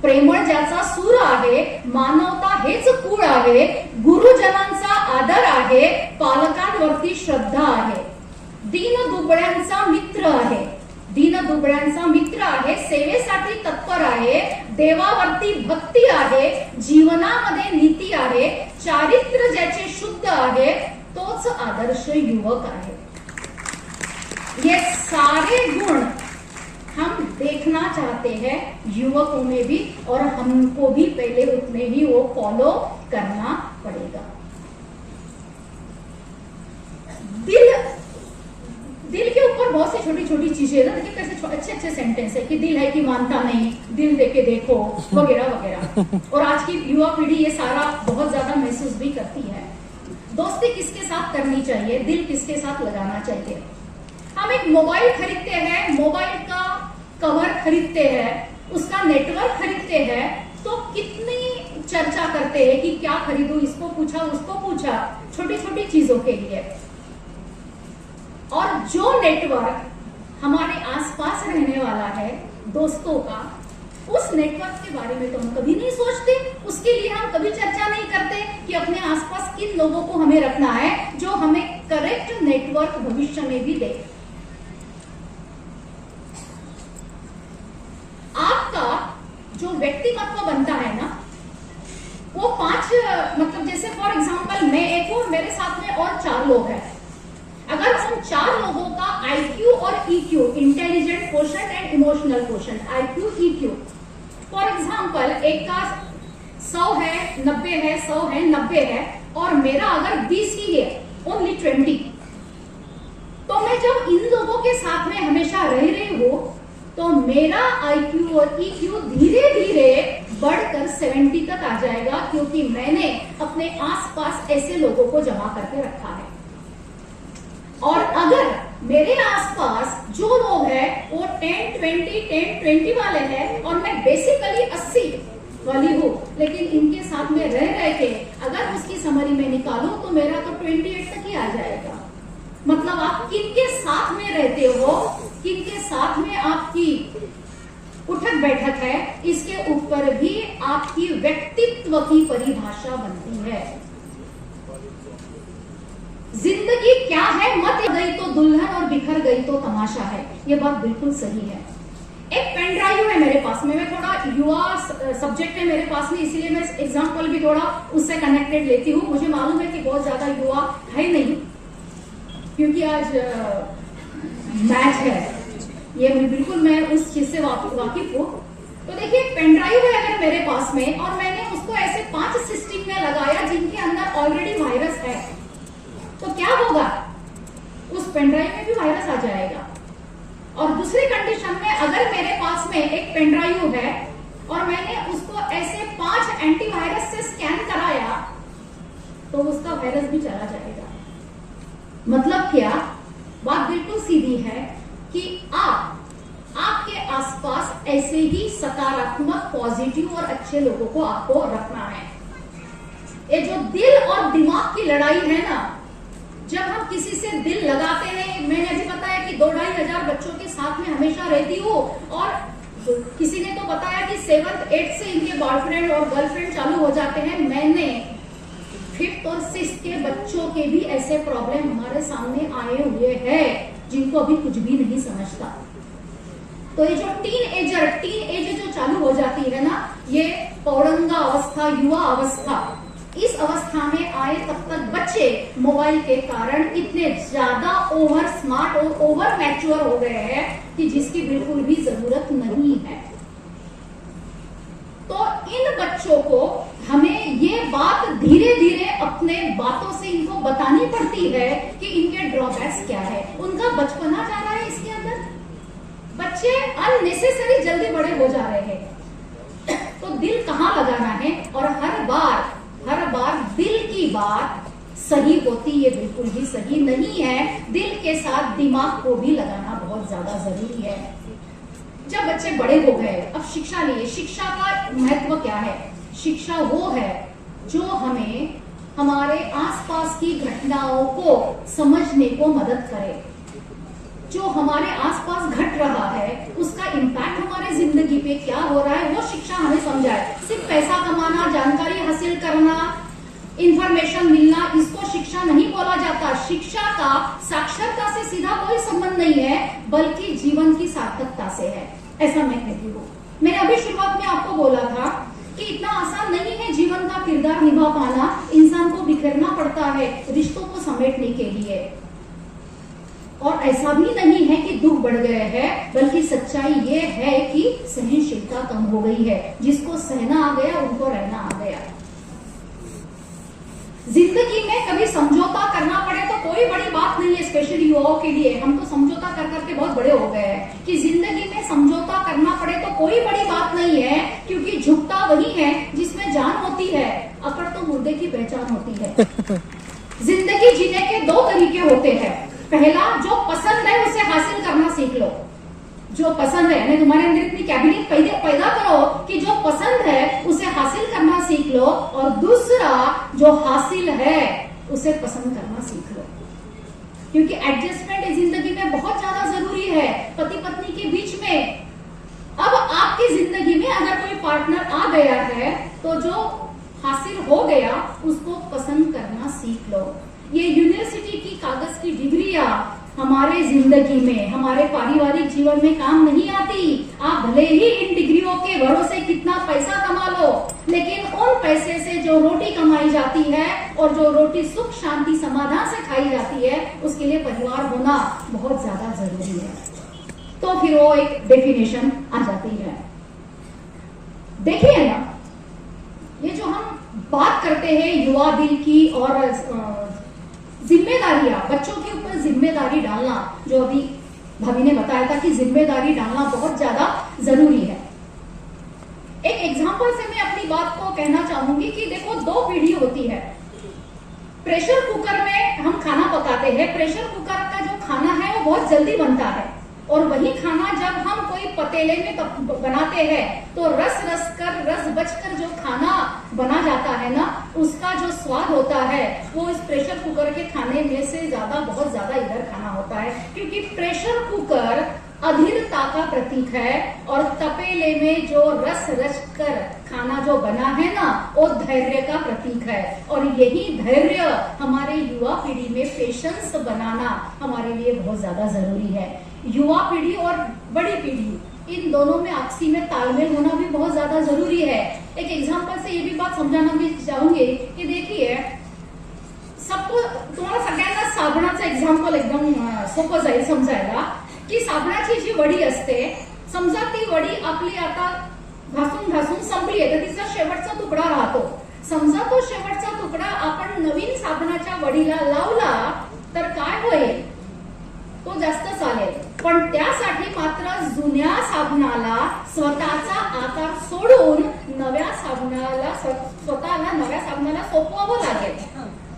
प्रेमळ ज्याचा सूर आहे, मानवता हेच कुळ आहे, गुरुजनांचा आदर आहे, पालकांवरती श्रद्धा आहे, दीन दुबळ्यांचा मित्र आहे, दीन दुबळ्यांचा मित्र आहे, सेवेसाठी तत्पर आहे, देवावरती भक्ती आहे, जीवनामध्ये नीती आहे, चारित्र्य ज्याचे शुद्ध आहे, तोच आदर्श युवक आहे। ये सारे गुण हम देखना चाहते हैं युवकों में भी, और हमको भी पहले उतने ही वो फॉलो करना पड़ेगा। दिल के ऊपर बहुत सी छोटी छोटी चीजें ना, देखिए कैसे अच्छे अच्छे सेंटेंस है कि दिल है कि मानता नहीं, दिल दे के देखो, वगैरह वगैरह। और आज की युवा पीढ़ी ये सारा बहुत ज्यादा महसूस भी करती है। दोस्ती किसके साथ करनी चाहिए, दिल किसके साथ लगाना चाहिए। हम एक मोबाइल खरीदते हैं, मोबाइल का कवर खरीदते हैं, उसका नेटवर्क खरीदते हैं, तो कितनी चर्चा करते हैं कि क्या खरीदूं, इसको पूछा उसको पूछा, छोटी छोटी चीजों के लिए। और जो नेटवर्क हमारे आसपास रहने वाला है, दोस्तों का, उस नेटवर्क के बारे में तो हम कभी नहीं सोचते। उसके लिए हम कभी चर्चा नहीं करते कि अपने आसपास किन लोगों को हमें रखना है जो हमें करेक्ट नेटवर्क भविष्य में भी दे। आपका जो व्यक्तिमत्व बनता है ना, वो 5 मतलब जैसे फॉर एग्जांपल मैं एक हूं, मेरे साथ में और 4 लोग हैं। अगर उन 4 लोगों का IQ और EQ, intelligent quotient and emotional quotient, IQ EQ, for example एक का 100 है, 90 है, 100 है, 90 है, और मेरा अगर 20 ही है, ओनली 20, तो मैं जब इन लोगों के साथ में हमेशा रह रही हूं तो मेरा IQ और EQ धीरे धीरे बढ़कर 70 तक आ जाएगा, क्योंकि मैंने अपने आसपास ऐसे लोगों को जमा करके रखा है। और अगर मेरे आसपास जो लोग हैं वो 10-20 वाले हैं और मैं बेसिकली 80 वाली हूँ, लेकिन इनके साथ में रह रहे के अगर उसकी समरी में निकालूं तो मेरा तो 28 तक ही आ जाएगा। मतलब आप किनके साथ में रहते हो, किनके साथ में आपकी उठक बैठक है, इसके ऊपर भी आपकी व्यक्तित्व की परिभाषा बनती है। जिंदगी क्या है, मत गई तो दुल्हन और बिखर गई तो तमाशा है। ये बात बिल्कुल सही है। एक पेन ड्राइव है मेरे पास में, मैं थोड़ा युवा सब्जेक्ट है मेरे पास में, इसीलिए मैं एग्जांपल भी थोड़ा उससे कनेक्टेड लेती हूँ। मुझे मालूम है कि बहुत ज्यादा युवा है नहीं, क्योंकि आज मैच है, ये बिल्कुल मैं उस चीज से वाकिफ हूँ। तो देखिए पेन ड्राइव है अगर मेरे पास में, और मैंने उसको ऐसे 5 सिस्टम में लगाया जिनके अंदर ऑलरेडी वायरस है, तो क्या होगा, उस पेन ड्राइव में भी वायरस आ जाएगा। और दूसरी कंडीशन में अगर मेरे पास में एक पेन ड्राइव है और मैंने उसको ऐसे 5 एंटीवायरस से स्कैन कराया तो उसका वायरस भी चला जाएगा। मतलब क्या, बात बिल्कुल सीधी है कि आपके आसपास ऐसे ही सकारात्मक, पॉजिटिव और अच्छे लोगों को आपको रखना है। ये जो दिल और दिमाग की लड़ाई है ना, जब हम किसी से दिल लगाते हैं, मैंने अभी बताया कि 2-2.5 हजार बच्चों के साथ में हमेशा रहती हूँ, और किसी ने तो बताया कि 7th 8th से इनके बॉयफ्रेंड और गर्लफ्रेंड चालू हो जाते हैं। मैंने 5th और 6th के बच्चों के भी ऐसे प्रॉब्लम हमारे सामने आए हुए हैं जिनको अभी कुछ भी नहीं समझता। तो ये जो टीन एज जो चालू हो जाती है ना, ये पौरंगा अवस्था, युवा अवस्था, इस अवस्था में आए तब तक बच्चे मोबाइल के कारण इतने ज्यादा ओवर स्मार्ट और ओवर मैच्योर हो गए हैं कि जिसकी बिल्कुल भी जरूरत नहीं है। तो इन बच्चों को हमें ये बात धीरे धीरे अपने बातों से इनको बतानी पड़ती है कि इनके ड्रॉबैक्स क्या है। उनका बचपना जा रहा है इसके अंदर, बच्चे अननेसेसरी जल्दी बड़े हो जा रहे हैं। तो दिल कहाँ लगाना है, और हर बार दिल की बात सही होती, ये बिल्कुल भी सही नहीं है। दिल के साथ दिमाग को भी लगाना बहुत ज्यादा जरूरी है। जब बच्चे बड़े हो गए, अब शिक्षा लिए, शिक्षा का महत्व क्या है? शिक्षा वो है जो हमें हमारे आसपास की घटनाओं को समझने को मदद करे। जो हमारे आसपास घट रहा है उसका इम्पैक्ट हमारे जिंदगी पे क्या हो रहा है, वो शिक्षा हमें समझाए। सिर्फ पैसा कमाना, जानकारी हासिल करना, इंफॉर्मेशन मिलना, इसको शिक्षा नहीं बोला जाता। शिक्षा का साक्षरता से सीधा कोई संबंध नहीं है, बल्कि जीवन की सार्थकता से है, ऐसा मैं कहती हूँ। मैंने अभी शुरुआत में आपको बोला था कि इतना आसान नहीं है जीवन का किरदार निभा पाना, इंसान को बिखरना पड़ता है रिश्तों को समेटने के लिए। और ऐसा भी नहीं है कि दुख बढ़ गए हैं, बल्कि सच्चाई ये है कि सहनशीलता कम हो गई है। जिसको सहना आ गया उनको रहना आ गया। जिंदगी में कभी समझौता करना पड़े तो कोई बड़ी बात नहीं है, स्पेशली युवाओं के लिए। हम तो समझौता कर करके बहुत बड़े हो गए हैं कि जिंदगी में समझौता करना पड़े तो कोई बड़ी बात नहीं है, क्योंकि झुकता वही है जिसमें जान होती है, अकड़ तो मुर्दे की पहचान होती है। जिंदगी जीने के 2 तरीके होते हैं। पहला, जो पसंद है उसे हासिल करना सीख लो। जो पसंद है, तुम्हारे अंदर इतनी कैबिनेट पैदा करो कि जो पसंद है उसे हासिल करना सीख लो। और दूसरा, जो हासिल है उसे पसंद करना सीख लो, क्योंकि एडजस्टमेंट जिंदगी में बहुत ज्यादा जरूरी है। जो हासिल हो गया उसको पसंद करना सीख लो। ये यूनिवर्सिटी की कागज की डिग्रियां हमारे जिंदगी में, हमारे पारिवारिक जीवन में काम नहीं आती। आप भले ही इन डिग्रियों के भरोसे कितना पैसा कमा लो, लेकिन उन पैसे से जो रोटी कमाई जाती है और जो रोटी सुख शांति समाधान से खाई जाती है, उसके लिए परिवार होना बहुत ज्यादा जरूरी है। तो फिर वो एक डेफिनेशन आ जाती है। देखिए ना, ये जो हम बात करते हैं युवा दिल की और जिम्मेदारियां, बच्चों के ऊपर जिम्मेदारी डालना, जो अभी भाभी ने बताया था कि जिम्मेदारी डालना बहुत ज्यादा जरूरी है। एक एग्जांपल से मैं अपनी बात को कहना चाहूंगी कि देखो, 2 पीढ़ी होती है। प्रेशर कुकर में हम खाना पकाते हैं। प्रेशर कुकर का जो खाना है वो बहुत जल्दी बनता है, और वही खाना जब हम कोई पतीले में बनाते हैं तो रस बचकर जो खाना बना जाता है ना, उसका जो स्वाद होता है वो इस प्रेशर कुकर के खाने में से बहुत ज्यादा इधर खाना होता है। क्योंकि प्रेशर कुकर अधीरता का प्रतीक है, और तपेले में जो रस कर खाना जो बना है ना, वो धैर्य का प्रतीक है। और यही धैर्य हमारे युवा पीढ़ी में पेशेंस बनाना हमारे लिए बहुत ज्यादा जरूरी है। युवा पीढ़ी और बड़ी पीढ़ी, इन दोनों में आपसी में तालमेल होना भी बहुत ज्यादा जरूरी है। एक एग्जांपल से ये भी बात समझाना भी चाहूंगी कि देखिए, सबको तुम्हाला सगळ्यांना साबणाचं एक्झाम्पल एकदम सोपं जाईल समजायला, की साबणाची जी वडी असते, समजा ती वडी आपली आता घासून संपली आहे, तर तिचा शेवटचा तुकडा राहतो। समजा तो शेवटचा तुकडा आपण नवीन साबणाच्या वडीला लावला तर काय होईल? तो जास्त चालेल, पण त्यासाठी मात्र जुन्या साबणाला स्वतःचा आकार सोडून स्वतःला नव्या साबणाला सोपवावं लागेल,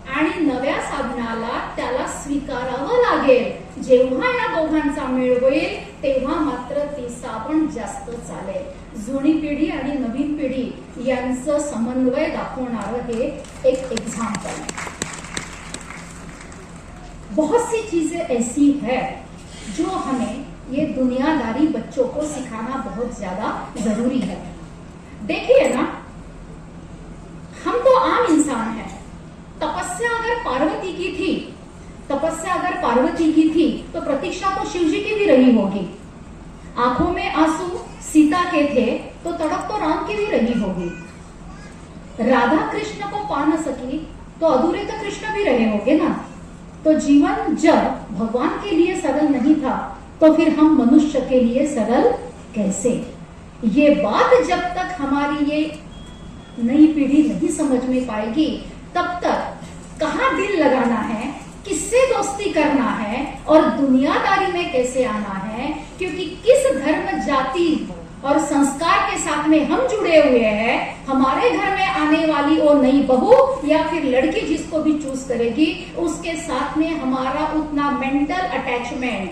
आणि नव्या साबणाला त्याला स्वीकारावं लागेल। जेव्हा या दोघांचा मेळ होईल तेव्हा मात्र ती साबण जास्त चालेल। जुनी पिढी आणि नवीन पिढी यांचं समन्वय दाखवणारं हे एक एग्जाम्पल है। बहुत सी चीजें ऐसी है जो हमें ये दुनियादारी बच्चों को सिखाना बहुत ज्यादा जरूरी है। देखिए ना, हम तो आम इंसान हैं। तपस्या अगर पार्वती की थी तो प्रतीक्षा तो शिव जी की भी रही होगी। आंखों में आंसू सीता के थे तो तड़प तो राम की भी रही होगी। राधा कृष्ण को पा न सकी तो अधूरे तो कृष्ण भी रहे होंगे ना। तो जीवन जब भगवान के लिए सरल नहीं था तो फिर हम मनुष्य के लिए सरल कैसे? ये बात जब तक हमारी ये नई पीढ़ी नहीं समझ में पाएगी, तब तक कहाँ दिल लगाना है, किससे दोस्ती करना है और दुनियादारी में कैसे आना है, क्योंकि किस धर्म जाति और संस्कार के साथ में हम जुड़े हुए हैं, हमारे घर में आने वाली वो नई बहू या फिर लड़की जिसको भी चूज करेगी, उसके साथ में हमारा उतना मेंटल अटैचमेंट,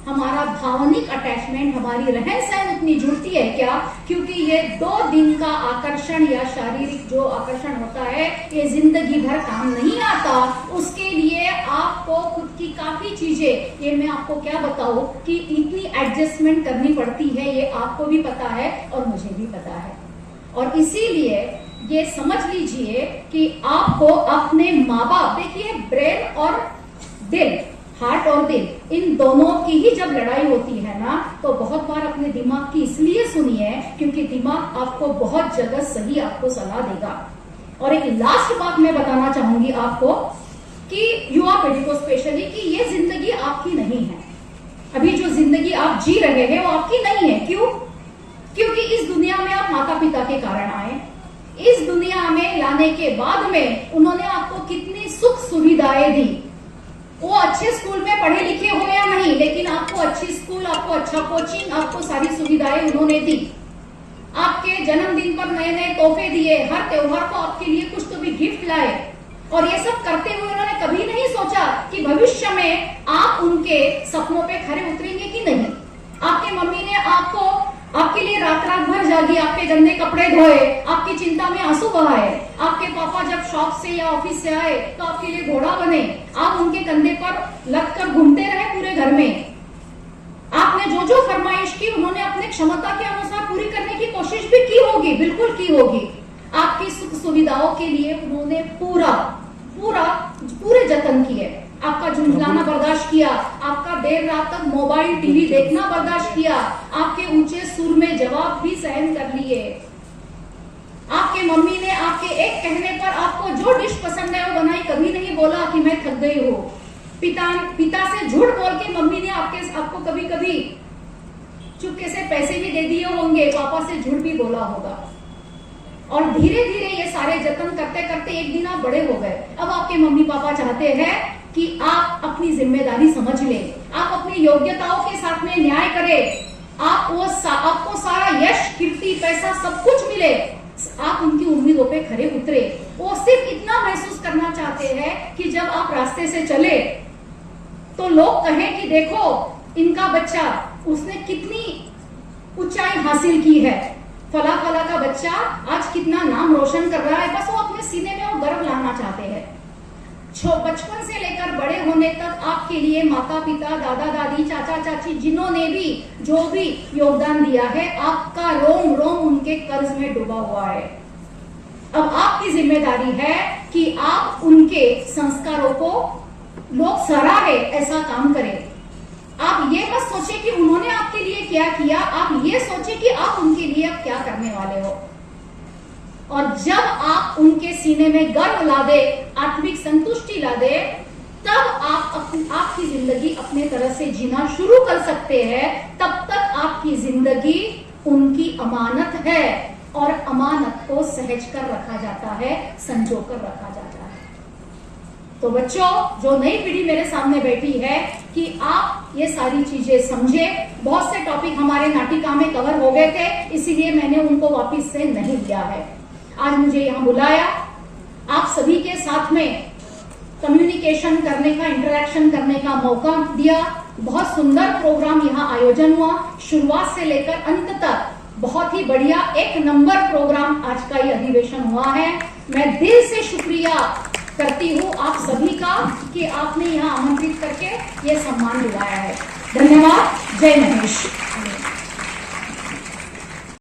हमारा भावनिक अटैचमेंट, हमारी रहन सहन उतनी जुड़ती है क्या? क्योंकि ये 2 दिन का आकर्षण या शारीरिक जो आकर्षण होता है, ये जिंदगी भर काम नहीं आता। उसके लिए आपको खुद की काफी चीजें, ये मैं आपको क्या बताऊं कि इतनी एडजस्टमेंट करनी पड़ती है, ये आपको भी पता है और मुझे भी पता है। और इसीलिए ये समझ लीजिए कि आपको अपने माँ बाप, देखिए ब्रेन और दिल, हार्ट और दिल, इन दोनों की ही जब लड़ाई होती है ना, तो बहुत बार अपने दिमाग की इसलिए सुनिए क्योंकि दिमाग आपको बहुत जगह सही आपको सलाह देगा। और एक लास्ट बात मैं बताना चाहूंगी आपको कि युवा पीढ़ी को स्पेशली, कि ये जिंदगी आपकी नहीं है। अभी जो जिंदगी आप जी रहे हैं वो आपकी नहीं है। क्यों? क्योंकि इस दुनिया में आप माता पिता के कारण आए। इस दुनिया में लाने के बाद में उन्होंने आपको कितनी सुख सुविधाएं दी। वो अच्छे स्कूल में पढ़े लिखे हो या नहीं, लेकिन आपको अच्छी स्कूल, आपको अच्छा कोचिंग, आपको सारी सुविधाएं उन्होंने दी। आपके जन्मदिन पर नए नए तोहफे दिए, हर त्योहार को आपके लिए कुछ तो भी गिफ्ट लाए। और ये सब करते हुए उन्होंने कभी नहीं सोचा कि भविष्य में आप उनके सपनों पे खरे उतरेंगे कि नहीं। आपकी मम्मी ने आपके लिए रात रात भर जागी, आपके गंदे कपड़े धोए, आपकी चिंता में आंसू बहाए। आपके पापा जब शॉप से या ऑफिस से आए तो आपके लिए घोड़ा बने, आप उनके कंधे पर लग कर घूमते रहे पूरे घर में। आपने जो जो फरमाइश की उन्होंने अपने क्षमता के अनुसार पूरी करने की कोशिश भी की होगी, बिल्कुल की होगी। आपकी सुख सुविधाओं के लिए उन्होंने पूरे जतन किए। आपका झुंझलाना बर्दाश्त किया, आपका देर रात तक मोबाइल टीवी देखना बर्दाश्त किया, आपके ऊंचे सुर में जवाब भी सहन कर लिए। आपके मम्मी ने आपके एक कहने पर आपको जो डिश पसंद है वो बनाई, कभी नहीं बोला कि मैं थक गई हूँ। पिता से झूठ बोल के मम्मी ने आपको कभी कभी चुपके से पैसे भी दे दिए होंगे, पापा से झूठ भी बोला होगा। और धीरे धीरे ये सारे जतन करते करते एक दिन आप बड़े हो गए। अब आपके मम्मी पापा चाहते हैं कि आप अपनी जिम्मेदारी समझ लें, आप अपनी योग्यताओं के साथ में न्याय करें, आपको सारा यश, कीर्ति, पैसा सब कुछ मिले, आप उनकी उम्मीदों पे खरे उतरे। वो सिर्फ इतना महसूस करना चाहते हैं कि जब आप रास्ते से चले तो लोग कहें कि देखो इनका बच्चा, उसने कितनी ऊंचाई हासिल की है, फला फला का बच्चा आज कितना नाम रोशन कर रहा है। बस वो अपने सीने में वो गर्व लाना चाहते हैं। बचपन से लेकर बड़े होने तक आपके लिए माता पिता, दादा दादी, चाचा चाची, जिन्होंने भी जो भी योगदान दिया है, आपका रोम रोम उनके कर्ज में डूबा हुआ है। अब आपकी जिम्मेदारी है कि आप उनके संस्कारों को लोग सराहे, ऐसा काम करें। आप ये मत सोचे कि उन्होंने आपके लिए क्या किया, आप ये सोचे कि आप उनके लिए अब क्या करने वाले हो। और जब आप उनके सीने में गर्व ला दे, आत्मिक संतुष्टि ला दे, तब आप आपकी जिंदगी अपने तरह से जीना शुरू कर सकते हैं। तब तक आपकी जिंदगी उनकी अमानत है और अमानत को सहज कर रखा जाता है, संजो कर रखा जाता है। तो बच्चों, जो नई पीढ़ी मेरे सामने बैठी है, कि आप ये सारी चीजें समझे। बहुत से टॉपिक हमारे नाटिका में कवर हो गए थे, इसीलिए मैंने उनको वापस से नहीं लिया है। आज मुझे यहाँ बुलाया, आप सभी के साथ में कम्युनिकेशन करने का, इंटरेक्शन करने का मौका दिया। बहुत सुंदर प्रोग्राम यहाँ आयोजन हुआ, शुरुआत से लेकर अंत तक बहुत ही बढ़िया, एक नंबर प्रोग्राम आज का ये अधिवेशन हुआ है। मैं दिल से शुक्रिया करती हूँ आप सभी का कि आपने यहाँ आमंत्रित करके ये सम्मान दिलाया है। धन्यवाद। जय महेश।